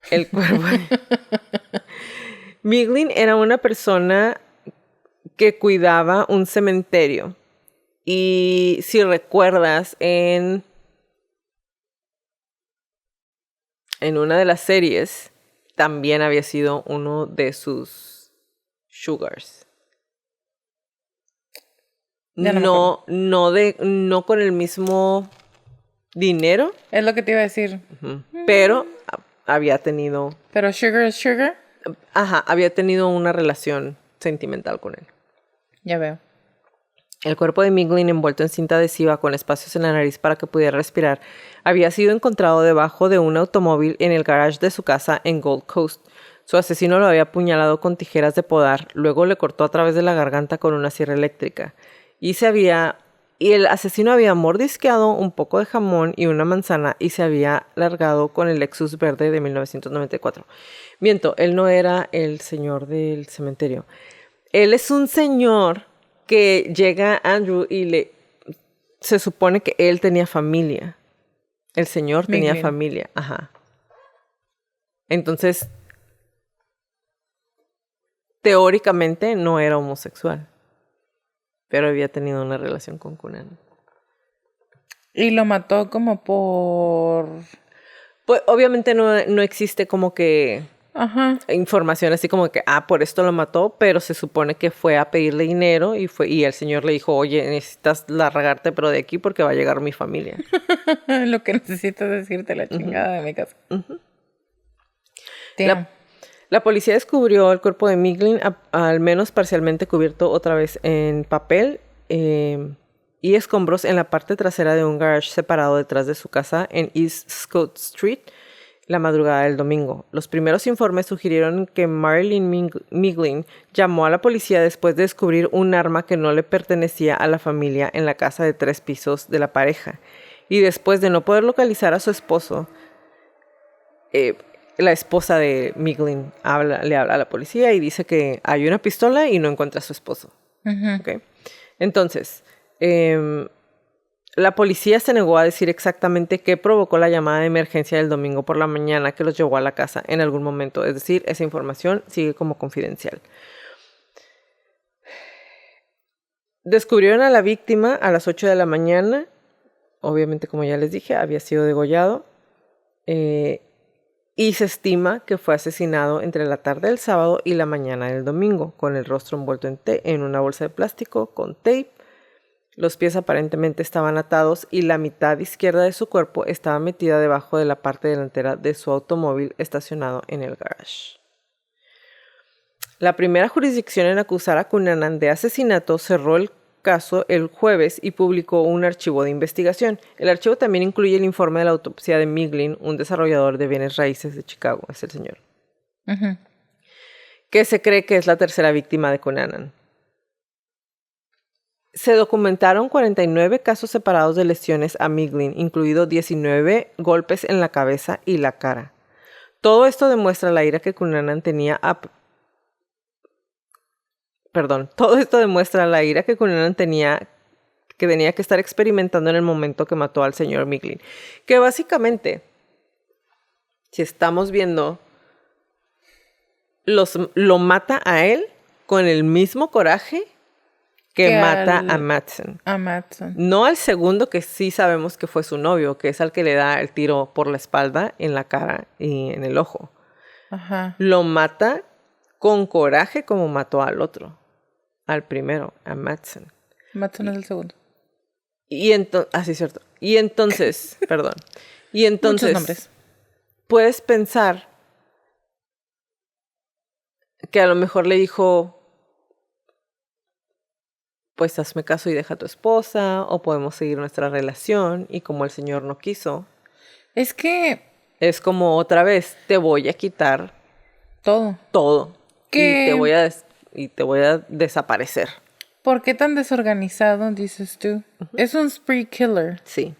El cuerpo. Miglin era una persona que cuidaba un cementerio. Y si recuerdas, en una de las series, también había sido uno de sus sugars. Ya no me No con el mismo dinero, Es lo que te iba a decir. pero había tenido, Pero sugar es sugar. había tenido una relación sentimental con él. Ya veo. El cuerpo de Miglin, envuelto en cinta adhesiva con espacios en la nariz para que pudiera respirar, había sido encontrado debajo de un automóvil en el garage de su casa en Gold Coast. Su asesino lo había apuñalado con tijeras de podar, luego le cortó a través de la garganta con una sierra eléctrica. Y el asesino había mordisqueado un poco de jamón y una manzana y se había largado con el Lexus verde de 1994. Miento, él no era el señor del cementerio. Él es un señor que llega a Andrew y se supone que él tenía familia. El señor tenía Miglin. familia, ajá. Entonces, teóricamente no era homosexual, pero había tenido una relación con Cunanan. Y lo mató como por... Pues obviamente no existe como que Ajá. información así como que, por esto lo mató, pero se supone que fue a pedirle dinero y el señor le dijo, oye, necesitas largarte pero de aquí porque va a llegar mi familia. Lo que necesitas es decirte la chingada de mi casa. Damn. La policía descubrió el cuerpo de Miglin al menos parcialmente cubierto otra vez en papel y escombros en la parte trasera de un garage separado detrás de su casa en East Scott Street la madrugada del domingo. Los primeros informes sugirieron que Marilyn Miglin llamó a la policía después de descubrir un arma que no le pertenecía a la familia en la casa de 3 pisos de la pareja. Y después de no poder localizar a su esposo, la esposa de Miglin le habla a la policía y dice que hay una pistola y no encuentra a su esposo. ¿Okay? Entonces, la policía se negó a decir exactamente qué provocó la llamada de emergencia del domingo por la mañana que los llevó a la casa en algún momento. Es decir, esa información sigue como confidencial. Descubrieron a la víctima a las 8 de la mañana. Obviamente, como ya les dije, había sido degollado. Y se estima que fue asesinado entre la tarde del sábado y la mañana del domingo, con el rostro envuelto en una bolsa de plástico con tape. Los pies aparentemente estaban atados y la mitad izquierda de su cuerpo estaba metida debajo de la parte delantera de su automóvil estacionado en el garage. La primera jurisdicción en acusar a Cunanan de asesinato cerró el caso el jueves y publicó un archivo de investigación. El archivo también incluye el informe de la autopsia de Miglin, un desarrollador de bienes raíces de Chicago, es el señor, que se cree que es la tercera víctima de Cunanan. Se documentaron 49 casos separados de lesiones a Miglin, incluidos 19 golpes en la cabeza y la cara. Todo esto demuestra la ira que Cunanan tenía que tenía que estar experimentando en el momento que mató al señor Miglin. Que básicamente, si estamos viendo, lo mata a él con el mismo coraje que mata a Madsen. A Madsen. No al segundo, que sí sabemos que fue su novio, que es al que le da el tiro por la espalda, en la cara y en el ojo. Ajá. Lo mata con coraje como mató al otro. Al primero, a Madsen. Madsen es el segundo. Sí, cierto. Y entonces, perdón. Y entonces, muchos nombres. Puedes pensar que a lo mejor le dijo, pues hazme caso y deja a tu esposa, o podemos seguir nuestra relación, y como el señor no quiso. Es que... Es como otra vez, te voy a quitar todo. ¿Qué? Y te voy a desaparecer. ¿Por qué tan desorganizado, dices tú? Es un spree killer. Sí.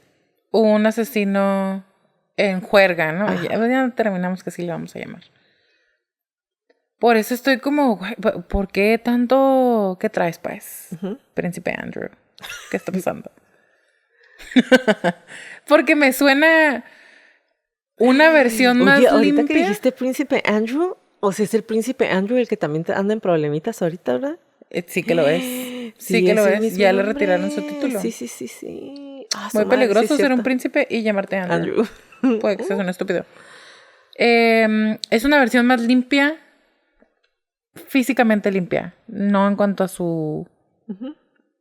Un asesino en juerga, ¿no? Ya terminamos que así le vamos a llamar. Por eso estoy como, güey, ¿por qué tanto? ¿Qué traes, pues? Príncipe Andrew. ¿Qué está pasando? Porque me suena una versión más limpia. Ahorita que dijiste Príncipe Andrew, o sea, es el Príncipe Andrew el que también anda en problemitas ahorita, ¿verdad? Sí que lo es. Sí que lo es. Ya le retiraron su título. Sí. Muy peligroso ser un príncipe y llamarte Andrew. Puede que seas un estúpido. Es una versión más limpia físicamente limpia. No en cuanto a su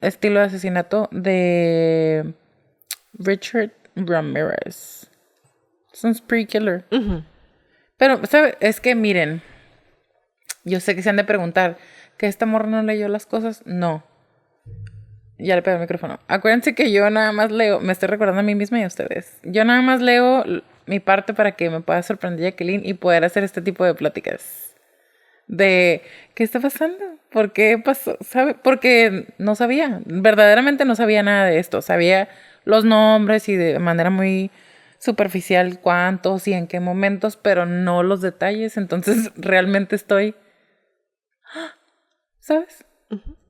estilo de asesinato de Richard Ramirez. Es un spree killer. Pero, ¿sabes? Es que miren, yo sé que se han de preguntar, ¿que esta morra no leyó las cosas? No. Ya le pegué el micrófono. Acuérdense que yo nada más leo, me estoy recordando a mí misma y a ustedes. Yo nada más leo mi parte para que me pueda sorprender Jacqueline y poder hacer este tipo de pláticas. De, ¿qué está pasando? ¿Por qué pasó? ¿Sabe? Porque no sabía, verdaderamente no sabía nada de esto. Sabía los nombres y de manera muy superficial cuántos y en qué momentos, pero no los detalles. Entonces realmente estoy, ¿sabes?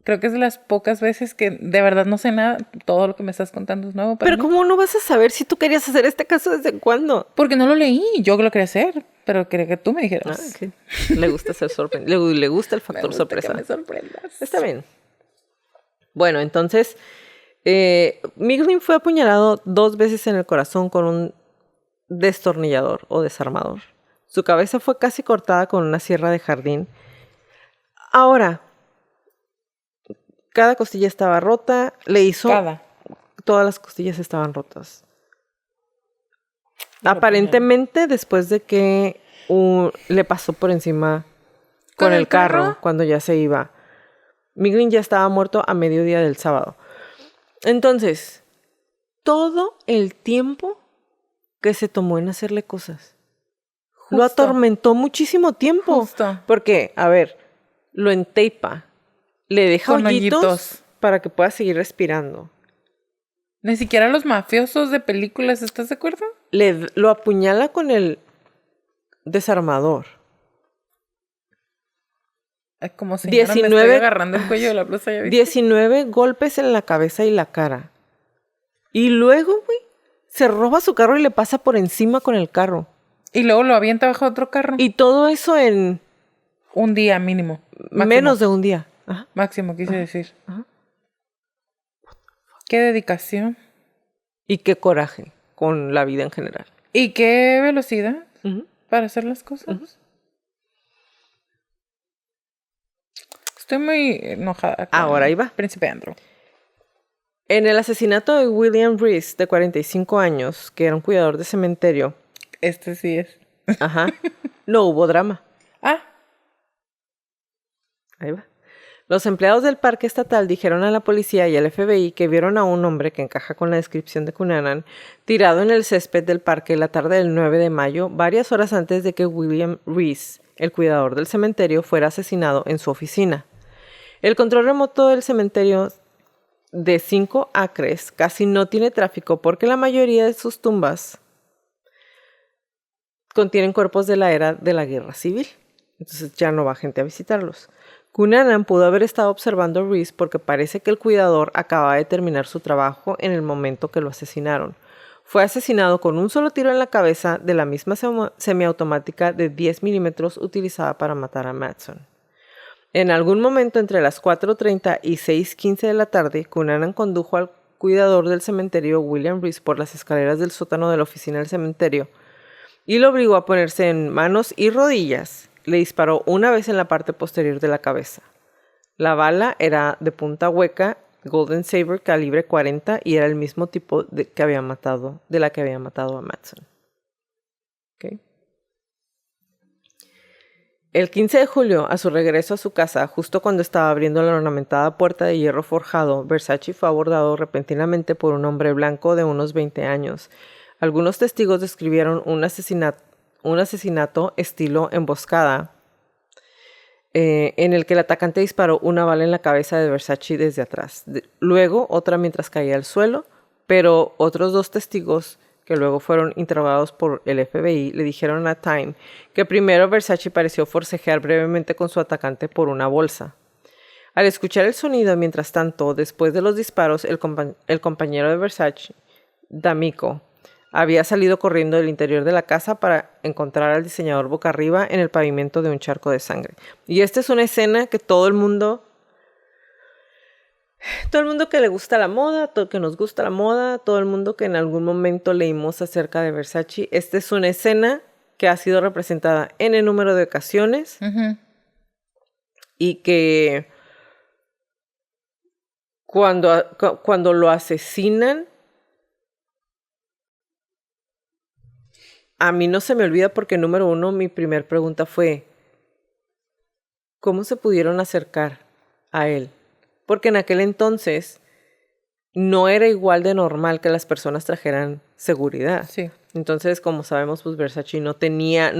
Creo que es de las pocas veces que de verdad no sé nada. Todo lo que me estás contando es nuevo para Pero mí. ¿cómo no vas a saber si tú querías hacer este caso desde cuándo? Porque no lo leí. Yo lo quería hacer, pero quería que tú me dijeras. Que le gusta ser sorprendido. Le gusta el factor sorpresa. Que me sorprendas. Está bien. Bueno, entonces, Miglin fue apuñalado 2 veces en el corazón con un destornillador o desarmador. Su cabeza fue casi cortada con una sierra de jardín. Ahora, cada costilla estaba rota. Todas las costillas estaban rotas. Aparentemente, después de que le pasó por encima con el carro cuando ya se iba. Miglin ya estaba muerto a mediodía del sábado. Entonces, todo el tiempo que se tomó en hacerle cosas. Lo atormentó muchísimo tiempo. Porque, a ver, lo enteipa. Le deja hoyitos para que pueda seguir respirando. Ni siquiera los mafiosos de películas, ¿estás de acuerdo? Lo apuñala con el desarmador. Ay, como señora, 19, me estoy agarrando el cuello de la blusa, ¿ya viste? 19 golpes en la cabeza y la cara. Y luego, güey, se roba su carro y le pasa por encima con el carro. Y luego lo avienta bajo otro carro. Y todo eso en... un día mínimo. Máximo. Menos de un día. Ajá. Máximo, quise decir. Ajá. Qué dedicación. Y qué coraje con la vida en general. Y qué velocidad para hacer las cosas. Estoy muy enojada. Ahora ahí va. Príncipe Andrew. En el asesinato de William Reese, de 45 años, que era un cuidador de cementerio. Este sí es. Ajá. No hubo drama. Ahí va. Los empleados del parque estatal dijeron a la policía y al FBI que vieron a un hombre que encaja con la descripción de Cunanan tirado en el césped del parque la tarde del 9 de mayo, varias horas antes de que William Reese, el cuidador del cementerio, fuera asesinado en su oficina. El control remoto del cementerio de 5 acres casi no tiene tráfico porque la mayoría de sus tumbas contienen cuerpos de la era de la guerra civil. Entonces ya no va gente a visitarlos. Cunanan pudo haber estado observando a Reese porque parece que el cuidador acababa de terminar su trabajo en el momento que lo asesinaron. Fue asesinado con un solo tiro en la cabeza de la misma semiautomática de 10 milímetros utilizada para matar a Madsen. En algún momento entre las 4:30 y 6:15 de la tarde, Cunanan condujo al cuidador del cementerio William Reese por las escaleras del sótano de la oficina del cementerio y lo obligó a ponerse en manos y rodillas. Le disparó una vez en la parte posterior de la cabeza. La bala era de punta hueca, Golden Saber calibre 40 y era el mismo tipo de la que había matado a Madsen. Okay. El 15 de julio, a su regreso a su casa, justo cuando estaba abriendo la ornamentada puerta de hierro forjado, Versace fue abordado repentinamente por un hombre blanco de unos 20 años. Algunos testigos describieron un asesinato estilo emboscada, en el que el atacante disparó una bala en la cabeza de Versace desde atrás. Luego otra mientras caía al suelo, pero otros 2 testigos que luego fueron interrogados por el FBI le dijeron a Time que primero Versace pareció forcejear brevemente con su atacante por una bolsa. Al escuchar el sonido, mientras tanto, después de los disparos, el compañero de Versace, D'Amico, había salido corriendo del interior de la casa para encontrar al diseñador boca arriba en el pavimento de un charco de sangre. Y esta es una escena que todo el mundo que le gusta la moda, todo el que nos gusta la moda, todo el mundo que en algún momento leímos acerca de Versace, esta es una escena que ha sido representada en el número de ocasiones y que cuando lo asesinan, a mí no se me olvida porque, número uno, mi primer pregunta fue, ¿cómo se pudieron acercar a él? Porque en aquel entonces no era igual de normal que las personas trajeran seguridad. Sí. Entonces, como sabemos, pues Versace no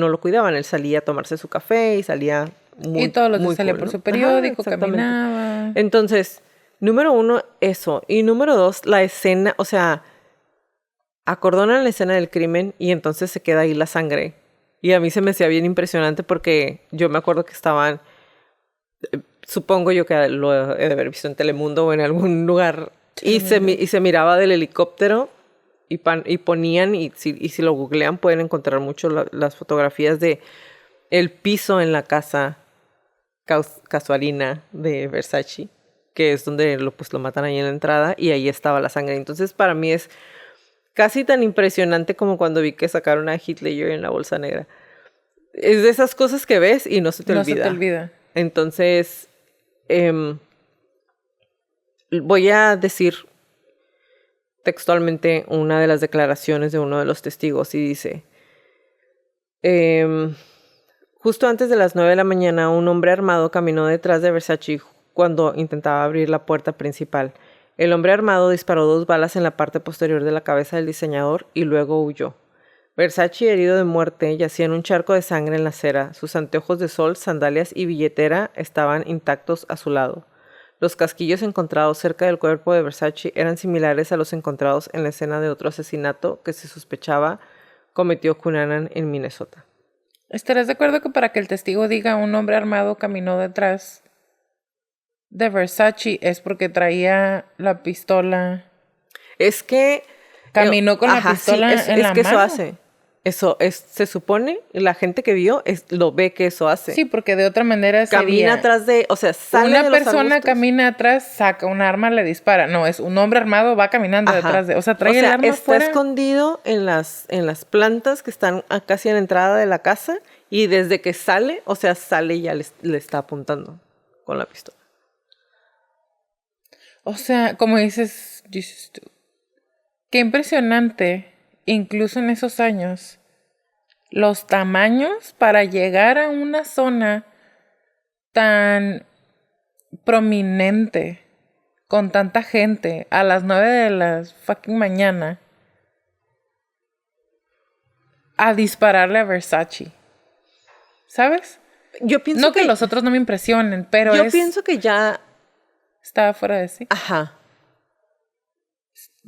lo cuidaban. Él salía a tomarse su café y salía muy, y todos los días muy salía cool, por ¿no? su periódico, Ajá, exactamente. caminaba. Entonces, número uno, eso. Y número dos, la escena, o sea, acordonan la escena del crimen y entonces se queda ahí la sangre. Y a mí se me hacía bien impresionante porque yo me acuerdo que estaban, supongo yo que lo he de haber visto en Telemundo o en algún lugar, y se miraba del helicóptero y ponían, y si lo googlean pueden encontrar mucho las fotografías de el piso en la casa casualina de Versace, que es donde lo matan ahí en la entrada, y ahí estaba la sangre. Entonces para mí es casi tan impresionante como cuando vi que sacaron a Heath Ledger en la bolsa negra. Es de esas cosas que ves y no se te olvida. No se te olvida. Entonces, voy a decir textualmente una de las declaraciones de uno de los testigos y dice, justo antes de las 9 de la mañana, un hombre armado caminó detrás de Versace cuando intentaba abrir la puerta principal. El hombre armado disparó 2 balas en la parte posterior de la cabeza del diseñador y luego huyó. Versace, herido de muerte, yacía en un charco de sangre en la acera. Sus anteojos de sol, sandalias y billetera estaban intactos a su lado. Los casquillos encontrados cerca del cuerpo de Versace eran similares a los encontrados en la escena de otro asesinato que se sospechaba cometió Cunanan en Minnesota. ¿Estarás de acuerdo que para que el testigo diga un hombre armado caminó detrás de Versace es porque traía la pistola? Es que caminó con la pistola en la que mano. Eso hace. Eso se supone, la gente que vio lo ve que eso hace. Sí, porque de otra manera camina atrás de, o sea, sale una de los persona arbustos. camina atrás, saca un arma, le dispara. No, es un hombre armado, va caminando detrás de, o sea, trae el arma está fuera. escondido en las plantas que están casi en la entrada de la casa y desde que sale, o sea, sale y ya le está apuntando con la pistola. O sea, como dices tú, qué impresionante, incluso en esos años, los tamaños para llegar a una zona tan prominente, con tanta gente, a las 9 de la fucking mañana, a dispararle a Versace. ¿Sabes? Yo pienso no que los otros no me impresionen, pero yo pienso que ya estaba fuera de sí. Ajá.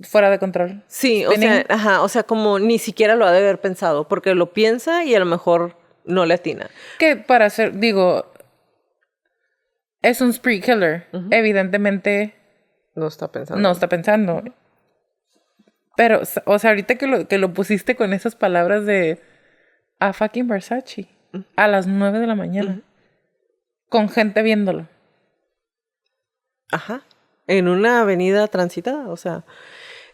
Fuera de control. Sí, Spinning. o sea, como ni siquiera lo ha de haber pensado, porque lo piensa y a lo mejor no le atina. Que para ser, digo, es un spree killer. Evidentemente no está pensando. No está pensando. Pero, o sea, ahorita que lo pusiste con esas palabras de a fucking Versace a las 9 de la mañana. Con gente viéndolo. Ajá. En una avenida transitada, o sea.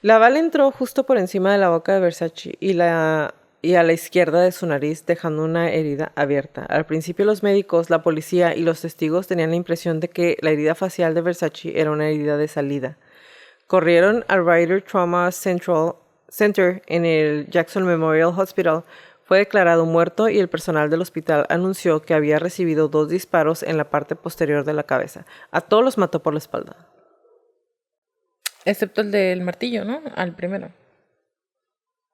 La bala entró justo por encima de la boca de Versace y a la izquierda de su nariz, dejando una herida abierta. Al principio los médicos, la policía y los testigos tenían la impresión de que la herida facial de Versace era una herida de salida. Corrieron al Ryder Trauma Center en el Jackson Memorial Hospital. Fue declarado muerto y el personal del hospital anunció que había recibido 2 disparos en la parte posterior de la cabeza. A todos los mató por la espalda. Excepto el del martillo, ¿no? Al primero.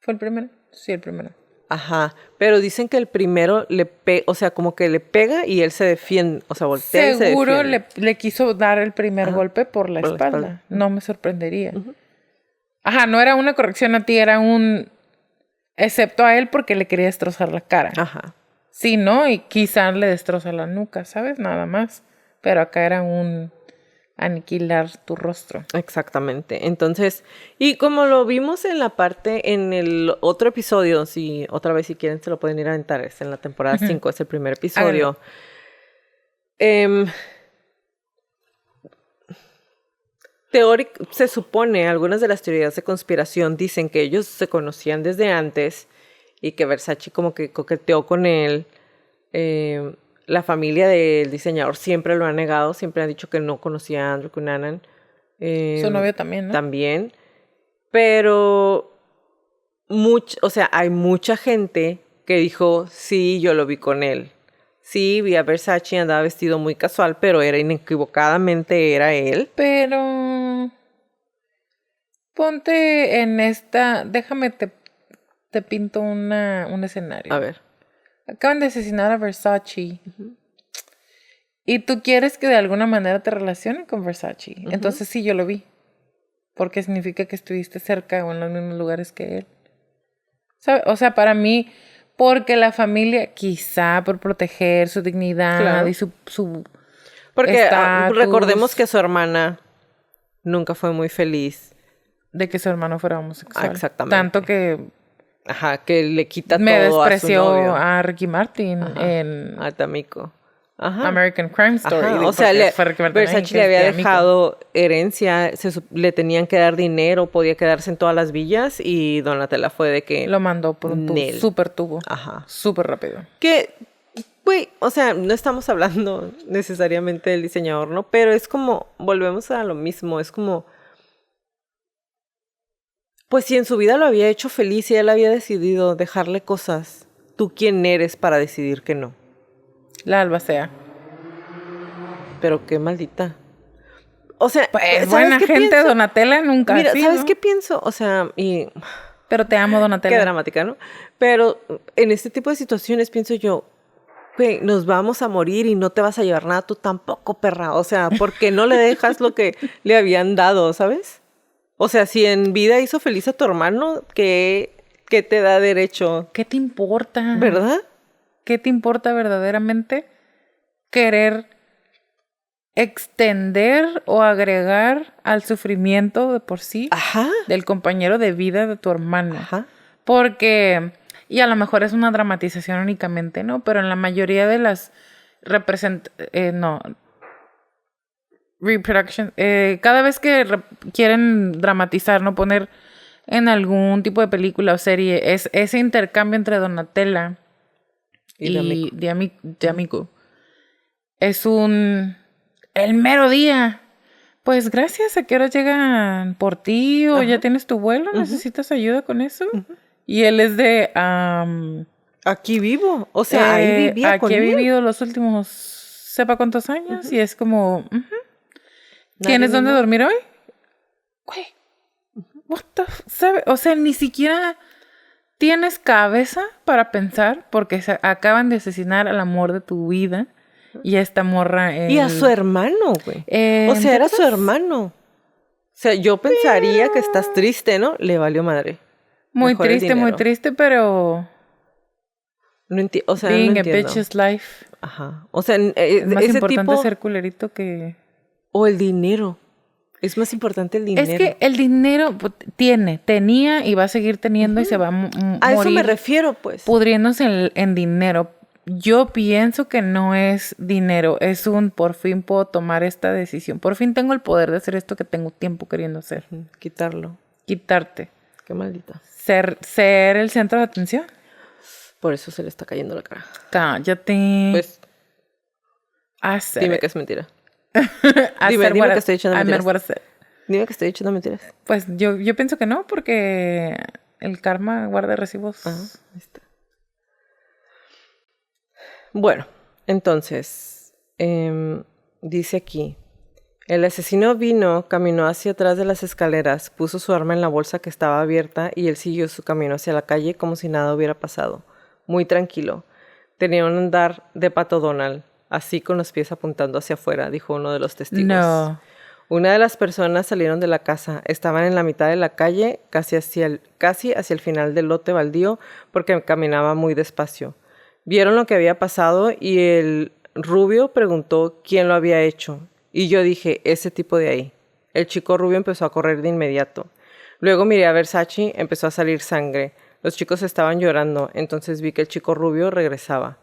¿Fue el primero? Sí, el primero. Ajá, pero dicen que el primero o sea, como que le pega y él se defiende, o sea, voltea y se defiende. Seguro le quiso dar el primer golpe por la espalda. No me sorprendería. Ajá, no era una corrección a ti, era un... Excepto a él porque le quería destrozar la cara. Ajá. Sí, ¿no? Y quizá le destroza la nuca, ¿sabes? Nada más. Pero acá era un... aniquilar tu rostro. Exactamente. Entonces, y como lo vimos en la parte, en el otro episodio, si otra vez si quieren se lo pueden ir a aventar, es en la temporada 5, es el primer episodio. Se supone, algunas de las teorías de conspiración dicen que ellos se conocían desde antes y que Versace como que coqueteó con él La familia del diseñador siempre lo ha negado, siempre ha dicho que no conocía a Andrew Cunanan. Su novio también, ¿no? También. Pero, o sea, hay mucha gente que dijo, sí, yo lo vi con él. Sí, vi a Versace, andaba vestido muy casual, pero era inequivocadamente era él. Pero ponte en esta, déjame te pinto un escenario. A ver. Acaban de asesinar a Versace. Y tú quieres que de alguna manera te relacionen con Versace. Entonces sí, yo lo vi. Porque significa que estuviste cerca o en los mismos lugares que él. O sea, para mí, porque la familia, quizá por proteger su dignidad Claro. y su Porque estatus, recordemos que su hermana nunca fue muy feliz. de que su hermano fuera homosexual. Exactamente. Tanto que Ajá, que le quita me todo a su despreció novio. a Ricky Martin en A Tamiko. Ajá. American Crime Story. Ajá, Digo, o sea, porque fue Ricky Martin ahí, Versace que le es había de amigo. dejado herencia, le tenían que dar dinero, podía quedarse en todas las villas y Donatella fue de que... Lo mandó por un Nel. super tubo. Ajá. Súper rápido. Que, güey, o sea, no estamos hablando necesariamente del diseñador, ¿no? Pero es como, volvemos a lo mismo, es como... Pues si en su vida lo había hecho feliz y él había decidido dejarle cosas, ¿tú quién eres para decidir que no? La albacea. Pero qué maldita. O sea, Pues ¿sabes buena qué gente, pienso? Donatella nunca. Mira, así, ¿sabes ¿no? qué pienso? O sea, y Pero te amo, Donatella. qué dramática, ¿no? Pero en este tipo de situaciones pienso yo, güey, nos vamos a morir y no te vas a llevar nada, tú tampoco, perra. O sea, ¿por qué no le dejas lo que le habían dado, sabes? O sea, si en vida hizo feliz a tu hermano, ¿qué te da derecho? ¿Qué te importa? ¿Verdad? ¿Qué te importa verdaderamente querer extender o agregar al sufrimiento de por sí Ajá. del compañero de vida de tu hermano? Ajá. Porque, y a lo mejor es una dramatización únicamente, ¿no? Pero en la mayoría de las reproduction, cada vez que quieren dramatizar, ¿no? Poner en algún tipo de película o serie, es ese intercambio entre Donatella y D'Amico. Es el mero día. Pues gracias, ¿a qué hora llegan por ti? ¿O ya tienes tu vuelo? ¿Necesitas ayuda con eso? Y él es de... Aquí vivo. O sea, ahí vivía con aquí he él. vivido los últimos sepa cuántos años. Y es como... ¿Tienes Nadie dónde me- dormir hoy? Güey. What the ¿sabe? O sea, ni siquiera tienes cabeza para pensar porque acaban de asesinar al amor de tu vida. Y a esta morra... Y a su hermano, güey. O sea, era su hermano. O sea, yo pensaría que estás triste, ¿no? Le valió madre. Muy Mejor el triste, dinero. pero... No o sea, Being no a entiendo. bitch's life. Ajá. O sea, Es más ese importante tipo... ser culerito que... O el dinero. Es más importante el dinero. Es que el dinero tenía y va a seguir teniendo y se va a A eso me morir refiero, pues. pudriéndose en dinero. Yo pienso que no es dinero, es por fin puedo tomar esta decisión. Por fin tengo el poder de hacer esto que tengo tiempo queriendo hacer. Quitarlo. Quitarte. Qué maldita. Ser el centro de atención. Por eso se le está cayendo la cara. Cállate. Pues, Hacer dime que es mentira. dime que estoy echando mentiras. Dime que estoy echando mentiras. Pues yo pienso que no, porque el karma guarda recibos. Ahí está. Bueno, entonces, dice aquí, el asesino caminó hacia atrás de las escaleras, puso su arma en la bolsa que estaba abierta y él siguió su camino hacia la calle como si nada hubiera pasado. Muy tranquilo. Tenía un andar de Pato Donald, así con los pies apuntando hacia afuera, dijo uno de los testigos. No. Una de las personas salieron de la casa, estaban en la mitad de la calle, casi hacia el final del lote baldío, porque caminaba muy despacio. Vieron lo que había pasado y el rubio preguntó quién lo había hecho. Y yo dije, ese tipo de ahí. El chico rubio empezó a correr de inmediato. Luego miré a Versace, empezó a salir sangre. Los chicos estaban llorando, entonces vi que el chico rubio regresaba.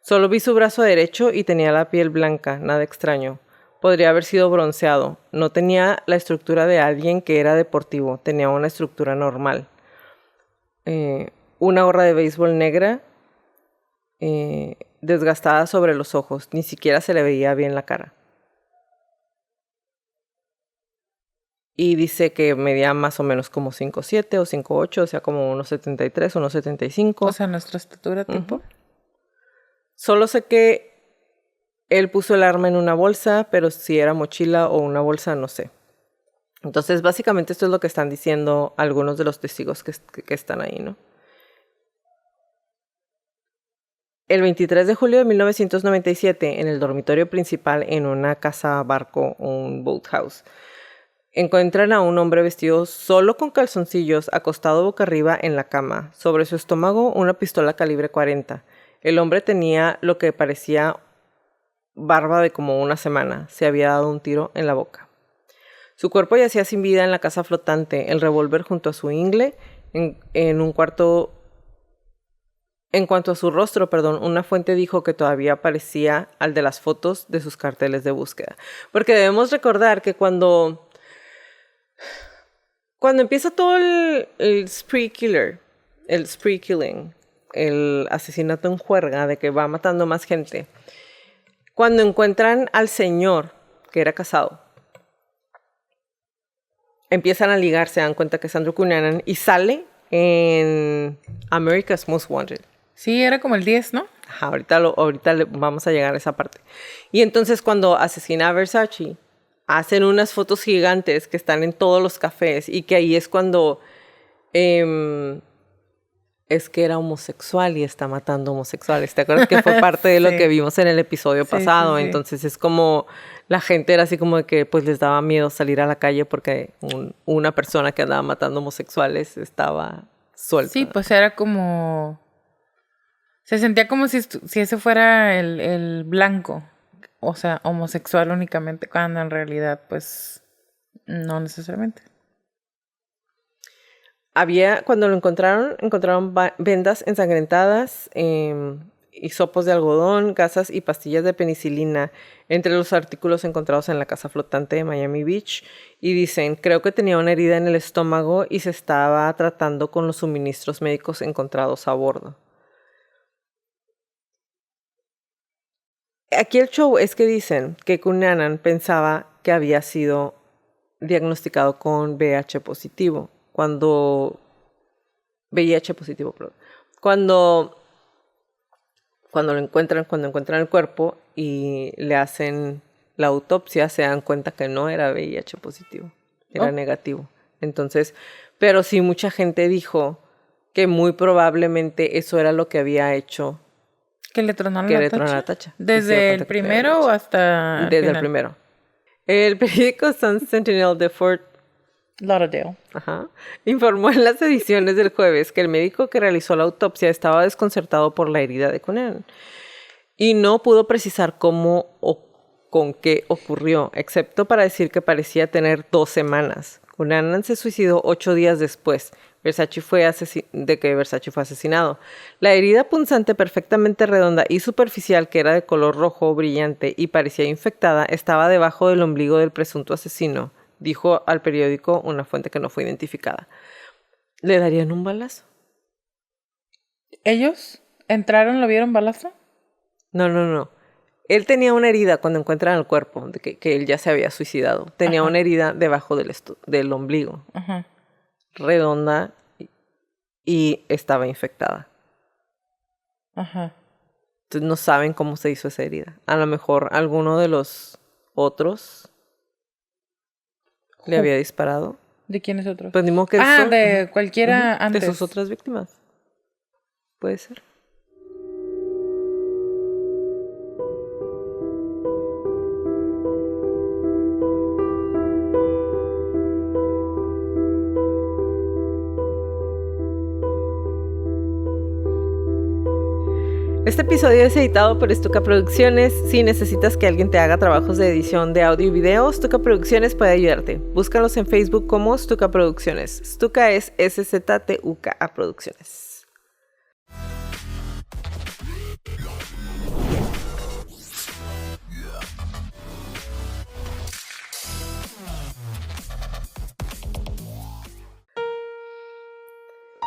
Solo vi su brazo derecho y tenía la piel blanca, nada extraño. Podría haber sido bronceado. No tenía la estructura de alguien que era deportivo, tenía una estructura normal. Una gorra de béisbol negra, desgastada sobre los ojos. Ni siquiera se le veía bien la cara. Y dice que medía más o menos como 5'7" o 5'8", o sea, como unos 73, unos 75. O sea, nuestra estatura tipo. Solo sé que él puso el arma en una bolsa, pero si era mochila o una bolsa, no sé. Entonces, básicamente esto es lo que están diciendo algunos de los testigos que están ahí, ¿no? El 23 de julio de 1997, en el dormitorio principal en una casa barco, un boathouse, encuentran a un hombre vestido solo con calzoncillos, acostado boca arriba en la cama. Sobre su estómago, una pistola calibre 40. El hombre tenía lo que parecía barba de como una semana. Se había dado un tiro en la boca. Su cuerpo yacía sin vida en la casa flotante, el revólver junto a su ingle, en un cuarto. En cuanto a su rostro, una fuente dijo que todavía parecía al de las fotos de sus carteles de búsqueda. Porque debemos recordar que cuando empieza todo el spree killing, el asesinato en juerga de que va matando más gente, cuando encuentran al señor que era casado, empiezan a ligar, se dan cuenta que es Andrew Cunanan y sale en America's Most Wanted. Sí, era como el 10, ¿no? Ajá, ahorita vamos a llegar a esa parte. Y entonces cuando asesina a Versace, hacen unas fotos gigantes que están en todos los cafés y que ahí es cuando es que era homosexual y está matando homosexuales. ¿Te acuerdas que fue parte de lo que vimos en el episodio pasado? Sí. Entonces es como la gente era así como de que pues les daba miedo salir a la calle porque una persona que andaba matando homosexuales estaba suelta. Sí, pues era como... Se sentía como si ese fuera el blanco. O sea, homosexual únicamente, cuando en realidad pues no necesariamente. Cuando lo encontraron vendas ensangrentadas, hisopos de algodón, gasas y pastillas de penicilina entre los artículos encontrados en la casa flotante de Miami Beach. Y dicen, creo que tenía una herida en el estómago y se estaba tratando con los suministros médicos encontrados a bordo. Aquí el show es que dicen que Cunanan pensaba que había sido diagnosticado con VIH positivo. Cuando lo encuentran el cuerpo y le hacen la autopsia, se dan cuenta que no era VIH positivo, era negativo. Entonces, pero sí mucha gente dijo que muy probablemente eso era lo que había hecho que le tronaron la tacha. ¿Desde el primero o hasta Desde el primero. El periódico Sun Sentinel de Fort Lauderdale informó en las ediciones del jueves que el médico que realizó la autopsia estaba desconcertado por la herida de Cunanan y no pudo precisar cómo o con qué ocurrió, excepto para decir que parecía tener 2 semanas. Cunanan se suicidó 8 días después de que Versace fue asesinado. La herida punzante perfectamente redonda y superficial, que era de color rojo brillante y parecía infectada, estaba debajo del ombligo del presunto asesino, dijo al periódico una fuente que no fue identificada. ¿Le darían un balazo? ¿Ellos entraron, lo vieron balazo? No. Él tenía una herida cuando encuentran el cuerpo, de que él ya se había suicidado. Tenía una herida debajo del ombligo. Redonda y estaba infectada. Entonces no saben cómo se hizo esa herida. A lo mejor alguno de los otros le había disparado. ¿De quiénes otros? Pues ni modo que de cualquiera antes. De sus otras víctimas. Puede ser. Este episodio es editado por Stuka Producciones. Si necesitas que alguien te haga trabajos de edición de audio y video, Stuka Producciones puede ayudarte. Búscalos en Facebook como Stuka Producciones. Stuka es SZTUKA Producciones.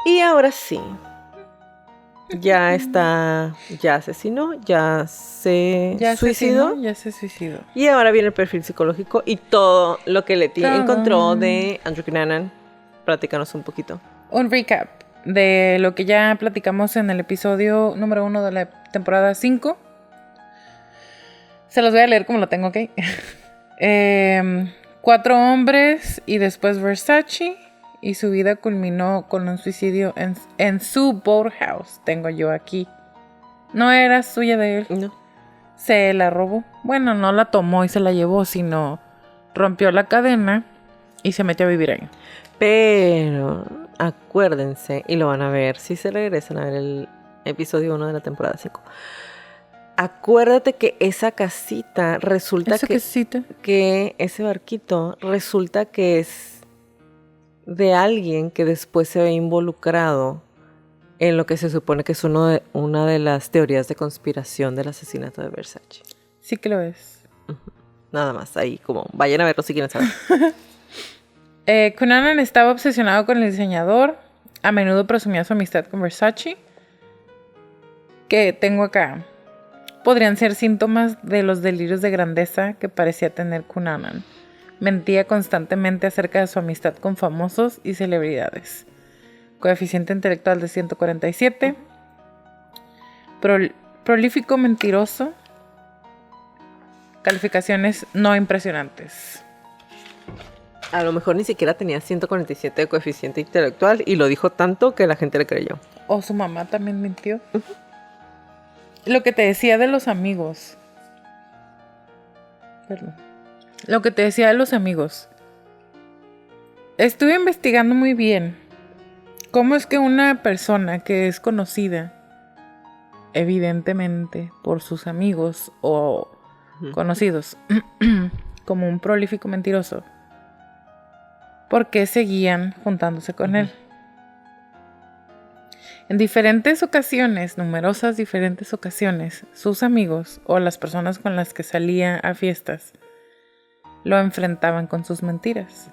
Y ahora sí. ya asesinó, ya se suicidó. Ya se suicidó. Y ahora viene el perfil psicológico y todo lo que Leti encontró de Andrew Cunanan. Platícanos un poquito. Un recap de lo que ya platicamos en el episodio número 1 de la temporada 5. Se los voy a leer como lo tengo, ¿ok? 4 hombres y después Versace. Y su vida culminó con un suicidio en su boathouse. Tengo yo aquí. No era suya de él. No. Se la robó. Bueno, no la tomó y se la llevó, sino rompió la cadena y se metió a vivir ahí. Pero acuérdense, y lo van a ver si se regresan a ver el episodio 1 de la temporada 5. Acuérdate que esa casita resulta que ese barquito resulta que es de alguien que después se ve involucrado en lo que se supone que es una de las teorías de conspiración del asesinato de Versace. Sí que lo es. Nada más, ahí como vayan a verlo si quieren saber. Cunanan estaba obsesionado con el diseñador. A menudo presumía su amistad con Versace. Que tengo acá. Podrían ser síntomas de los delirios de grandeza que parecía tener Cunanan. Mentía constantemente acerca de su amistad con famosos y celebridades. Coeficiente intelectual de 147. Prolífico mentiroso. Calificaciones no impresionantes. A lo mejor ni siquiera tenía 147 de coeficiente intelectual y lo dijo tanto que la gente le creyó. O su mamá también mintió. Lo que te decía de los amigos. Perdón. Lo que te decía de los amigos. Estuve investigando muy bien cómo es que una persona que es conocida, evidentemente por sus amigos o conocidos, como un prolífico mentiroso, ¿por qué seguían juntándose con él? En diferentes ocasiones, numerosas diferentes ocasiones, sus amigos o las personas con las que salía a fiestas lo enfrentaban con sus mentiras.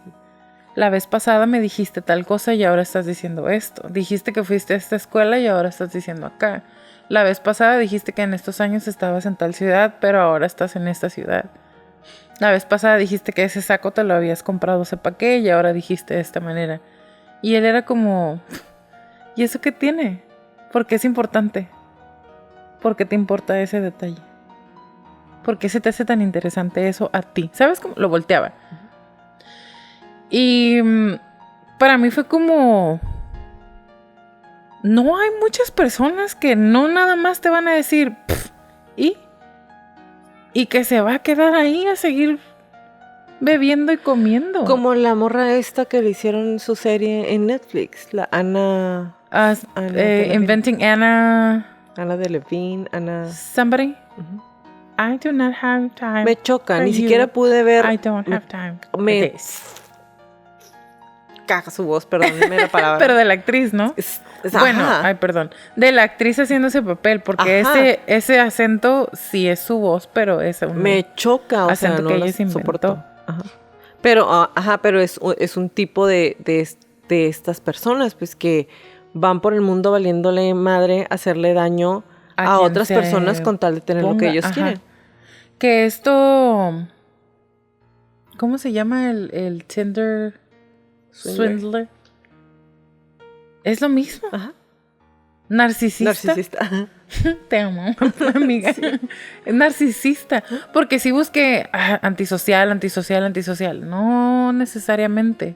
La vez pasada me dijiste tal cosa y ahora estás diciendo esto. Dijiste que fuiste a esta escuela y ahora estás diciendo acá. La vez pasada dijiste que en estos años estabas en tal ciudad, pero ahora estás en esta ciudad. La vez pasada dijiste que ese saco te lo habías comprado sepa qué y ahora dijiste de esta manera. Y él era como... ¿Y eso qué tiene? ¿Por qué es importante? ¿Por qué te importa ese detalle? ¿Por qué se te hace tan interesante eso a ti? ¿Sabes cómo? Lo volteaba. Y para mí fue como... No hay muchas personas que no nada más te van a decir... ¿Y? Y que se va a quedar ahí a seguir bebiendo y comiendo. Como la morra esta que le hicieron su serie en Netflix. La Anna Inventing Anna... Anna Delevingne, Anna... Somebody... I do not have time. Me choca, ni siquiera pude ver. I don't have time. Me caga su voz, perdón, dime la palabra. Pero de la actriz, ¿no? Bueno, ay, perdón. De la actriz haciendo ese papel, porque ese acento sí es su voz, pero es un me choca, o acento sea, no que ella se soportó. Pero es un tipo de estas personas, pues que van por el mundo valiéndole madre, hacerle daño a otras personas con tal de tener lo que ellos quieren. Que esto... ¿Cómo se llama el Tinder swindler? Es lo mismo. Ajá. Narcisista. Te amo, amiga. Sí. Es narcisista. Porque si busque antisocial. No necesariamente.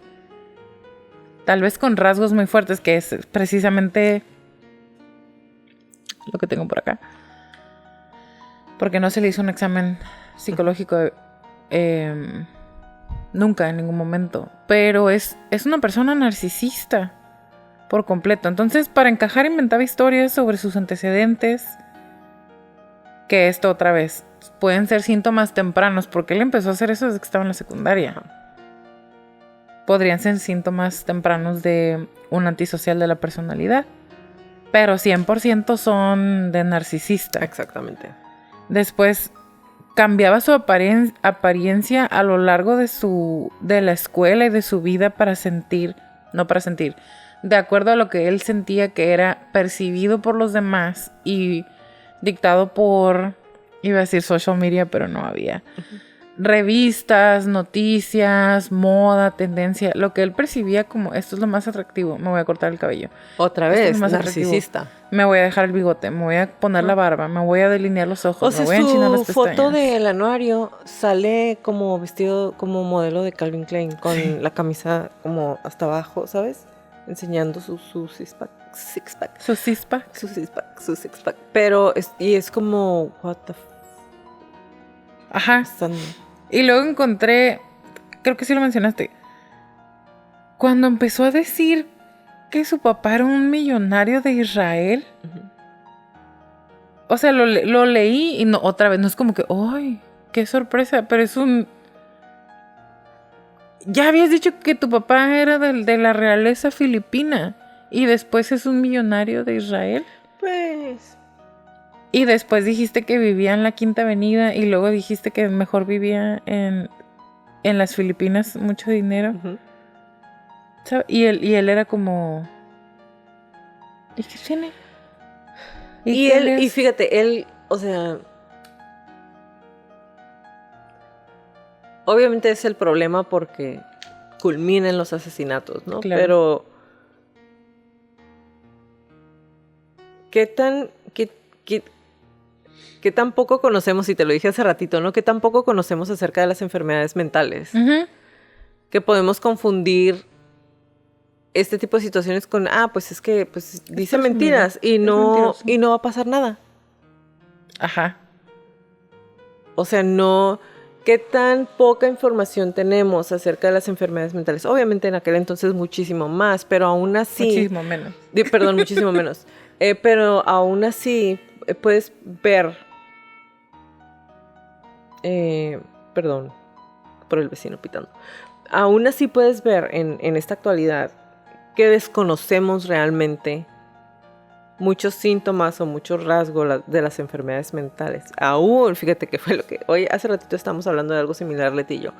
Tal vez con rasgos muy fuertes, que es precisamente... lo que tengo por acá, porque no se le hizo un examen psicológico nunca, en ningún momento, pero es una persona narcisista por completo. Entonces, para encajar, inventaba historias sobre sus antecedentes, que esto otra vez pueden ser síntomas tempranos, porque él empezó a hacer eso desde que estaba en la secundaria. Podrían ser síntomas tempranos de un antisocial de la personalidad. Pero 100% son de narcisista. Exactamente. Después cambiaba su apariencia a lo largo de la escuela y de su vida de acuerdo a lo que él sentía que era percibido por los demás y dictado por, iba a decir social media, pero no había, revistas, noticias, moda, tendencia, lo que él percibía como esto es lo más atractivo, me voy a cortar el cabello. Otra Esto es vez, lo más narcisista. atractivo. Me voy a dejar el bigote, me voy a poner la barba, me voy a delinear los ojos, O sea, me voy a enchinar las su pestañas. foto del anuario sale como vestido como modelo de Calvin Klein, con la camisa como hasta abajo, ¿sabes? Enseñando su six-pack. Su cispa. Su six-pack. Pero, es como, what the Ajá. f... Y luego encontré, creo que sí lo mencionaste, cuando empezó a decir que su papá era un millonario de Israel. O sea, lo leí y no, otra vez, no es como que, ¡ay! ¡Qué sorpresa! Pero es un... Ya habías dicho que tu papá era de la realeza filipina y después es un millonario de Israel. Pues... Y después dijiste que vivía en la Quinta Avenida y luego dijiste que mejor vivía en las Filipinas, mucho dinero. ¿Sabe? Y él era como... ¿Y qué tiene? Y fíjate, él, o sea... Obviamente es el problema porque culmina en los asesinatos, ¿no? Claro. Pero... ¿Qué tan poco conocemos, y te lo dije hace ratito, ¿no? ¿Qué tan poco conocemos acerca de las enfermedades mentales? Que podemos confundir este tipo de situaciones con, pues es que pues dice mentiras y no va a pasar nada. Ajá. O sea, no... ¿Qué tan poca información tenemos acerca de las enfermedades mentales? Obviamente en aquel entonces muchísimo más, pero aún así... Muchísimo menos. Perdón, muchísimo menos. Pero aún así puedes ver... perdón por el vecino pitando. Aún así puedes ver en esta actualidad que desconocemos realmente muchos síntomas o muchos rasgos de las enfermedades mentales. Aún, fíjate que fue lo que... Hoy, hace ratito estábamos hablando de algo similar, Leti y yo.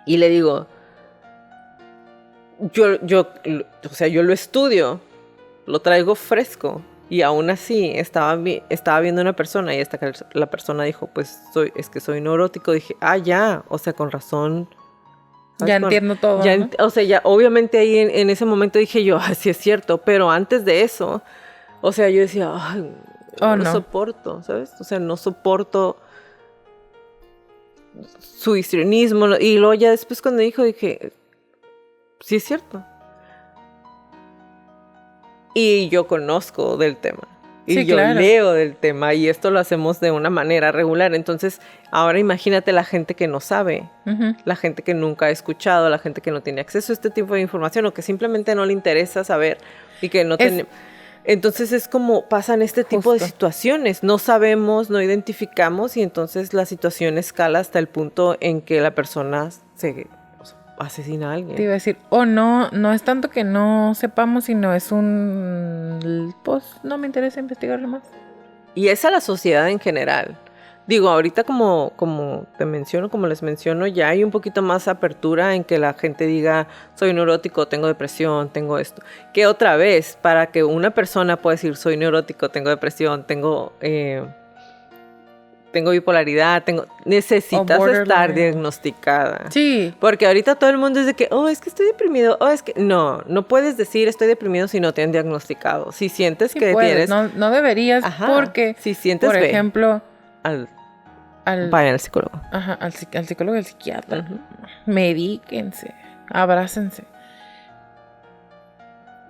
Y le digo... Yo lo estudio, lo traigo fresco. Y aún así, estaba viendo una persona y hasta que la persona dijo, pues, es que soy neurótico. Dije, ya, o sea, con razón... Ya entiendo todo, ya, ¿no? O sea, ya obviamente ahí en ese momento dije yo, sí es cierto, pero antes de eso, o sea, yo decía, no soporto, ¿sabes? O sea, no soporto su histrionismo. Y luego ya después cuando dijo, dije, sí es cierto. Y yo conozco del tema. Y sí, yo claro. leo del tema y esto lo hacemos de una manera regular. Entonces, ahora imagínate la gente que no sabe, la gente que nunca ha escuchado, la gente que no tiene acceso a este tipo de información o que simplemente no le interesa saber y que no tiene... Entonces es como pasan este tipo de situaciones. No sabemos, no identificamos y entonces la situación escala hasta el punto en que la persona se asesina a alguien. Te iba a decir, no es tanto que no sepamos, sino es pues no me interesa investigarlo más. Y es a la sociedad en general. Digo, ahorita como les menciono, ya hay un poquito más apertura en que la gente diga, soy neurótico, tengo depresión, tengo esto. Que otra vez, para que una persona pueda decir, soy neurótico, tengo depresión, tengo bipolaridad, necesitas estar diagnosticada. Sí. Porque ahorita todo el mundo es de que, es que estoy deprimido, es que... No puedes decir estoy deprimido si no te han diagnosticado. Si sientes que puedes. tienes... No deberías, porque, si sientes, por ejemplo... Vayan al psicólogo. Ajá, al psicólogo y al psiquiatra. Medíquense, abrácense.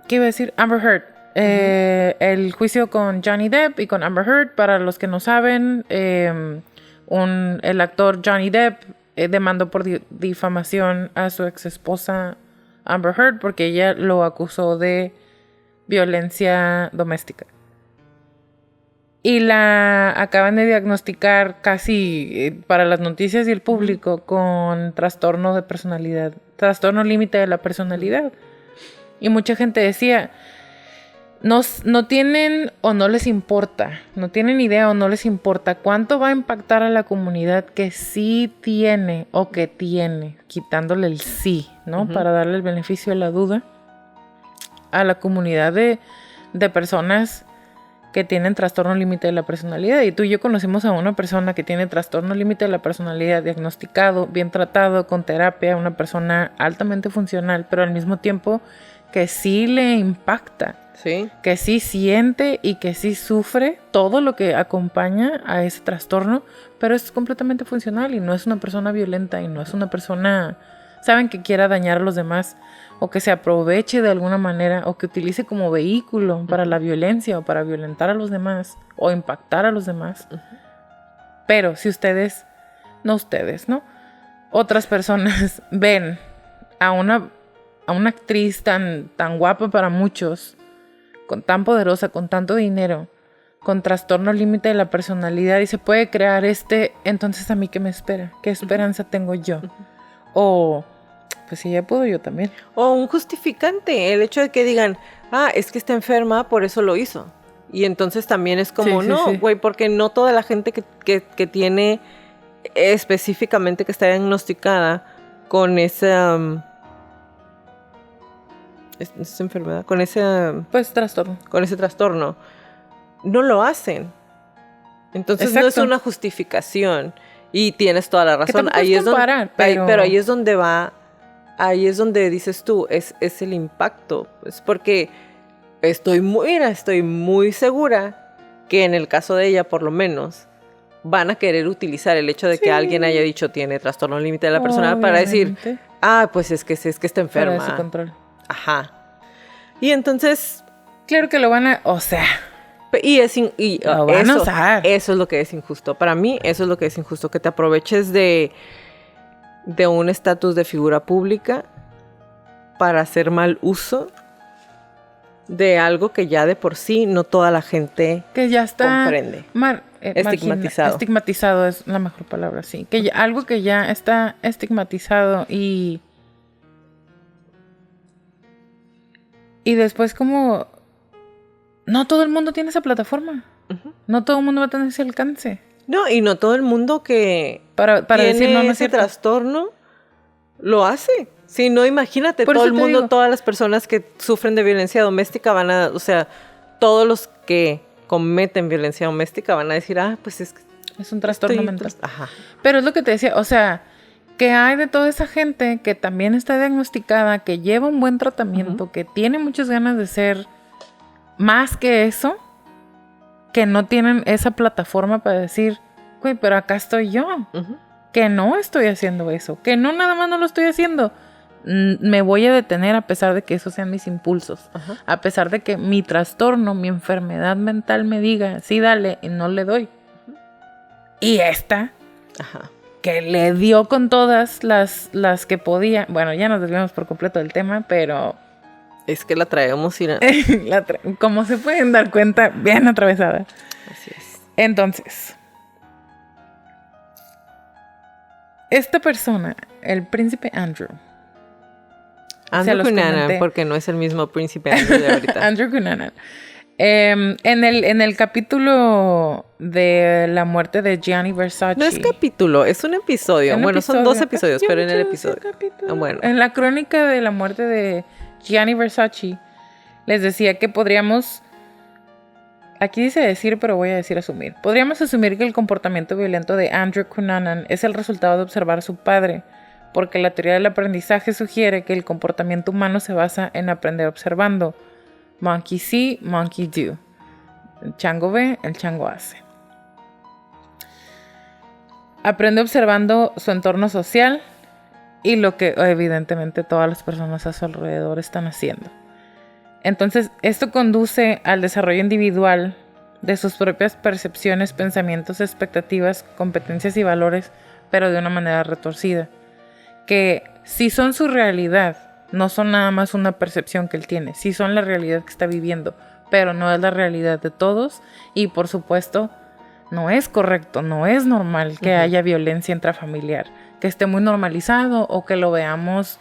¿Qué iba a decir? Amber Heard. El juicio con Johnny Depp y con Amber Heard, para los que no saben, el actor Johnny Depp demandó por difamación a su ex esposa Amber Heard porque ella lo acusó de violencia doméstica. Y la acaban de diagnosticar casi para las noticias y el público con trastorno de personalidad, trastorno límite de la personalidad. Y mucha gente decía, no tienen o no les importa, no tienen idea o no les importa cuánto va a impactar a la comunidad que sí tiene o que tiene, quitándole el sí, ¿no? Para darle el beneficio de la duda. a la comunidad de personas que tienen trastorno límite de la personalidad. Y tú y yo conocimos a una persona que tiene trastorno límite de la personalidad diagnosticado, bien tratado, con terapia, una persona altamente funcional, pero al mismo tiempo que sí le impacta, Sí. que sí siente y que sí sufre todo lo que acompaña a ese trastorno, pero es completamente funcional y no es una persona violenta y no es una persona, saben, que quiera dañar a los demás o que se aproveche de alguna manera o que utilice como vehículo para la violencia o para violentar a los demás o impactar a los demás. Pero si ustedes, no, otras personas ven a una actriz tan guapa para muchos, tan poderosa, con tanto dinero, con trastorno límite de la personalidad y se puede crear entonces a mí ¿qué me espera? ¿Qué esperanza tengo yo? O pues si ella pudo, yo también. O un justificante, el hecho de que digan, es que está enferma, por eso lo hizo. Y entonces también es como, Sí, no, sí. güey, porque no toda la gente que tiene específicamente, que está diagnosticada con esa enfermedad, con ese trastorno, no lo hacen. Entonces Exacto. no es una justificación. Y tienes toda la razón. Ahí es comparar, pero ahí es donde va. Ahí es donde dices tú, es el impacto. Es porque estoy muy segura que en el caso de ella, por lo menos, van a querer utilizar el hecho de que alguien haya dicho tiene trastorno límite de la personalidad para decir, pues es que está enferma. Para su control. Ajá. Y entonces... Claro que lo van a... O sea... Lo van a usar. Eso es lo que es injusto. Para mí, eso es lo que es injusto. Que te aproveches de un estatus de figura pública para hacer mal uso de algo que ya de por sí no toda la gente que ya está comprende. Estigmatizado. Estigmatizado es la mejor palabra, sí. Algo que ya está estigmatizado y después como... No todo el mundo tiene esa plataforma. Uh-huh. No todo el mundo va a tener ese alcance. No, y no todo el mundo que para tiene decir no es ese trastorno lo hace. Si no, imagínate, todo el mundo, todas las personas que sufren de violencia doméstica todos los que cometen violencia doméstica van a decir, pues es un trastorno mental. Ajá. Pero es lo que te decía, o sea, que hay de toda esa gente que también está diagnosticada, que lleva un buen tratamiento, uh-huh, que tiene muchas ganas de ser más que eso, que no tienen esa plataforma para decir, güey, pero acá estoy yo, uh-huh, que no estoy haciendo eso, que no nada más no lo estoy haciendo, me voy a detener a pesar de que esos sean mis impulsos, uh-huh, a pesar de que mi trastorno, mi enfermedad mental me diga, sí, dale, y no le doy. Uh-huh. Y esta, uh-huh, que le dio con todas las que podía, bueno, ya nos desviamos por completo del tema, pero... Es que la traemos como se pueden dar cuenta, bien atravesada. Así es. Entonces, esta persona, el príncipe Andrew Cunanan, porque no es el mismo príncipe Andrew de ahorita. Andrew Cunanan. En el capítulo de la muerte de Gianni Versace. No es capítulo, es un episodio. Son 2 episodios, pero en el episodio. Bueno. En la crónica de la muerte de Gianni Versace, les decía que podríamos, aquí dice decir, pero voy a decir asumir. Podríamos asumir que el comportamiento violento de Andrew Cunanan es el resultado de observar a su padre, porque la teoría del aprendizaje sugiere que el comportamiento humano se basa en aprender observando. Monkey see, monkey do. El chango ve, el chango hace. Aprende observando su entorno social y lo que evidentemente todas las personas a su alrededor están haciendo. Entonces, esto conduce al desarrollo individual de sus propias percepciones, pensamientos, expectativas, competencias y valores, pero de una manera retorcida. Que sí son su realidad, no son nada más una percepción que él tiene, sí son la realidad que está viviendo, pero no es la realidad de todos y por supuesto no es correcto, no es normal que haya violencia intrafamiliar, que esté muy normalizado o que lo veamos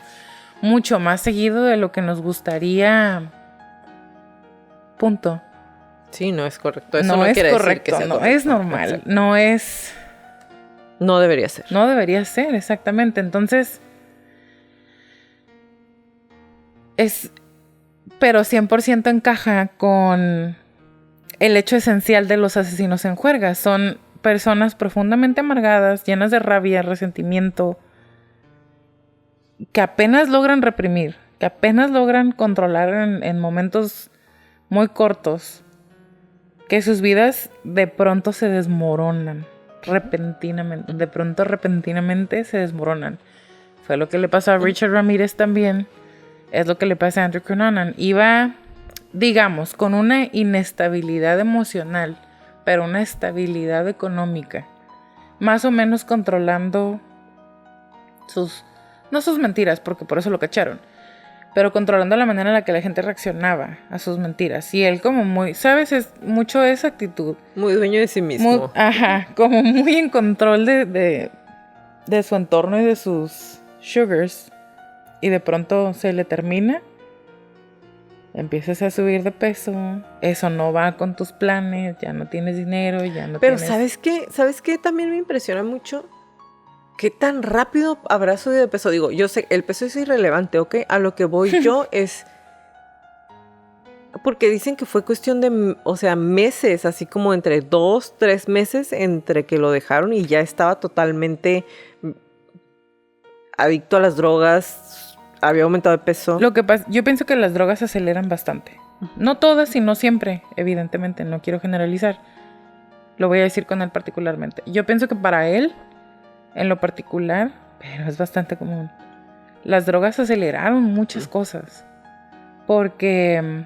mucho más seguido de lo que nos gustaría. Punto. Sí, no es correcto. Eso no quiere decir que sea no correcto. Es normal, exacto. No es... No debería ser. No debería ser, exactamente. Entonces, pero 100% encaja con el hecho esencial de los asesinos en juerga. Son personas profundamente amargadas, llenas de rabia, resentimiento, que apenas logran reprimir, que apenas logran controlar en momentos muy cortos, que sus vidas de pronto se desmoronan, repentinamente, repentinamente se desmoronan. Fue lo que le pasó a Richard Ramírez también, es lo que le pasa a Andrew Cunanan. Iba, digamos, con una inestabilidad emocional, pero una estabilidad económica, más o menos controlando no sus mentiras, porque por eso lo cacharon, pero controlando la manera en la que la gente reaccionaba a sus mentiras. Y él como muy, ¿sabes? Es mucho esa actitud. Muy dueño de sí mismo. Como muy en control de su entorno y de sus sugars. Y de pronto se le termina. Empiezas a subir de peso. Eso no va con tus planes. Ya no tienes dinero, ya no Pero tienes... ¿sabes qué? ¿Sabes qué también me impresiona mucho? ¿Qué tan rápido habrá subido de peso? Digo, yo sé, el peso es irrelevante, ¿ok? A lo que voy yo es... Porque dicen que fue cuestión de, o sea, meses, así como entre 2, 3 meses entre que lo dejaron y ya estaba totalmente adicto a las drogas, había aumentado de peso. Lo que pasa, yo pienso que las drogas aceleran bastante. No todas y no siempre, evidentemente, no quiero generalizar. Lo voy a decir con él particularmente. Yo pienso que para él, en lo particular, pero es bastante común, las drogas aceleraron muchas cosas. Porque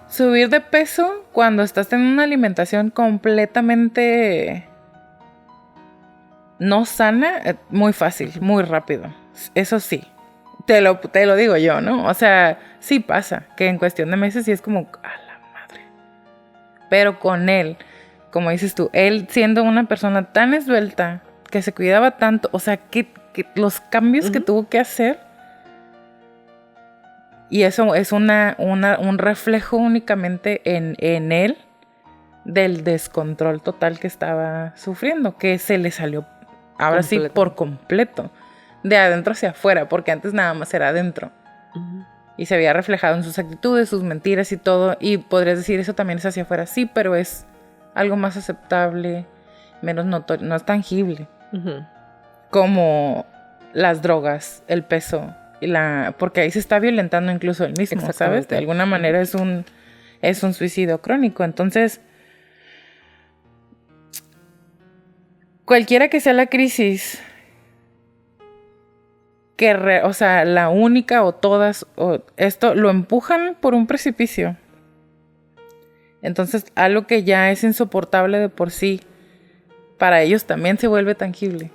subir de peso cuando estás en una alimentación completamente no sana, muy fácil, muy rápido. Eso sí, te lo digo yo, ¿no? O sea, sí pasa, que en cuestión de meses sí es como, a la madre. Pero con él, como dices tú, él siendo una persona tan esbelta, que se cuidaba tanto, o sea, que los cambios que tuvo que hacer, y eso es un reflejo únicamente en él del descontrol total que estaba sufriendo, que se le salió ahora sí por completo, de adentro hacia afuera, porque antes nada más era adentro. Y se había reflejado en sus actitudes, sus mentiras y todo, y podrías decir eso también es hacia afuera, sí, pero es algo más aceptable, menos notorio, no es tangible, como las drogas, el peso, porque ahí se está violentando incluso él mismo, ¿sabes? De alguna manera es un suicidio crónico. Entonces, cualquiera que sea la crisis, o sea, la única o todas, o esto lo empujan por un precipicio. Entonces, algo que ya es insoportable de por sí, para ellos también se vuelve tangible.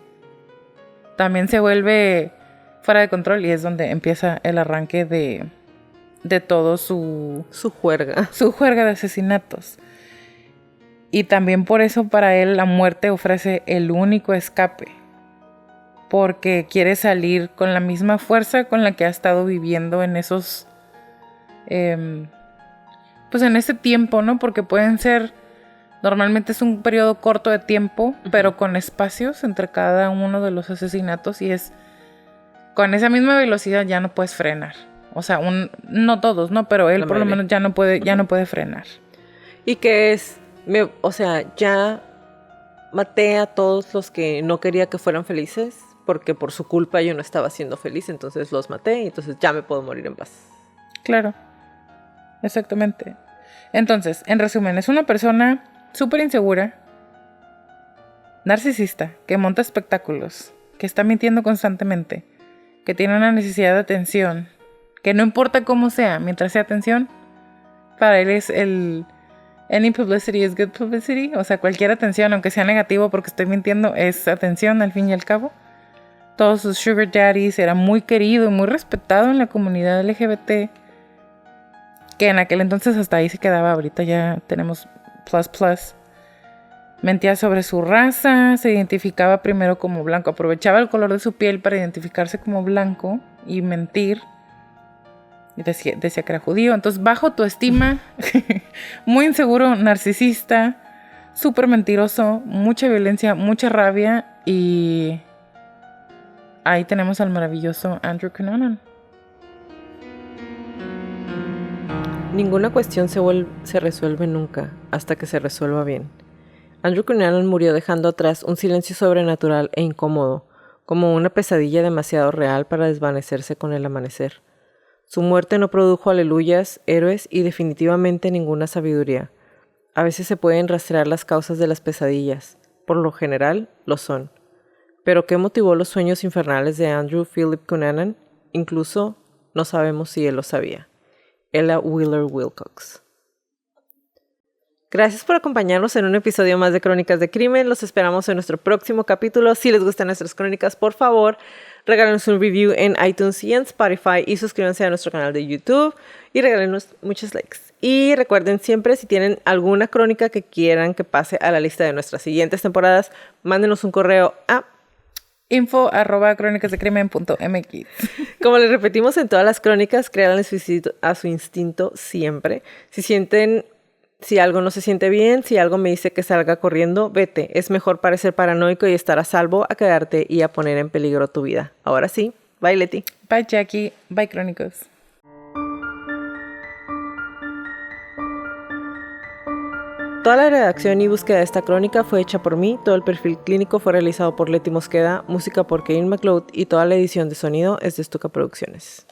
También se vuelve fuera de control y es donde empieza el arranque de todo su juerga. Su juerga de asesinatos. Y también por eso para él la muerte ofrece el único escape. Porque quiere salir con la misma fuerza con la que ha estado viviendo en esos... pues en ese tiempo, ¿no? Porque pueden ser... Normalmente es un periodo corto de tiempo, pero con espacios entre cada uno de los asesinatos. Y es... Con esa misma velocidad ya no puedes frenar. O sea, no todos, ¿no? Pero él por lo menos ya no puede frenar. Y que es... o sea, ya maté a todos los que no quería que fueran felices, porque por su culpa yo no estaba siendo feliz, entonces los maté y entonces ya me puedo morir en paz. Claro, exactamente. Entonces, en resumen, es una persona súper insegura, narcisista, que monta espectáculos, que está mintiendo constantemente, que tiene una necesidad de atención, que no importa cómo sea, mientras sea atención, para él es any publicity is good publicity. O sea, cualquier atención, aunque sea negativo porque estoy mintiendo, es atención al fin y al cabo. Todos sus sugar daddies, era muy querido y muy respetado en la comunidad LGBT, que en aquel entonces hasta ahí se quedaba. Ahorita ya tenemos plus. Mentía sobre su raza, se identificaba primero como blanco, aprovechaba el color de su piel para identificarse como blanco y mentir. Y decía que era judío. Entonces, bajo autoestima, muy inseguro, narcisista, súper mentiroso, mucha violencia, mucha rabia. Y ahí tenemos al maravilloso Andrew Cunanan. Ninguna cuestión se resuelve nunca hasta que se resuelva bien. Andrew Cunanan murió dejando atrás un silencio sobrenatural e incómodo, como una pesadilla demasiado real para desvanecerse con el amanecer. Su muerte no produjo aleluyas, héroes y definitivamente ninguna sabiduría. A veces se pueden rastrear las causas de las pesadillas. Por lo general, lo son. ¿Pero qué motivó los sueños infernales de Andrew Philip Cunanan? Incluso no sabemos si él lo sabía. Ella Wheeler Wilcox. Gracias por acompañarnos en un episodio más de Crónicas de Crimen. Los esperamos en nuestro próximo capítulo. Si les gustan nuestras crónicas, por favor, regálenos un review en iTunes y en Spotify y suscríbanse a nuestro canal de YouTube y regálenos muchos likes. Y recuerden siempre, si tienen alguna crónica que quieran que pase a la lista de nuestras siguientes temporadas, mándenos un correo a info@cronicasdecrimen.mx. Como les repetimos en todas las crónicas, créanle a su instinto siempre. Si algo no se siente bien, si algo me dice que salga corriendo, vete. Es mejor parecer paranoico y estar a salvo a quedarte y a poner en peligro tu vida. Ahora sí, bye Leti. Bye Jackie, bye Crónicos. Toda la redacción y búsqueda de esta crónica fue hecha por mí, todo el perfil clínico fue realizado por Leti Mosqueda, música por Kevin MacLeod y toda la edición de sonido es de Stuka Producciones.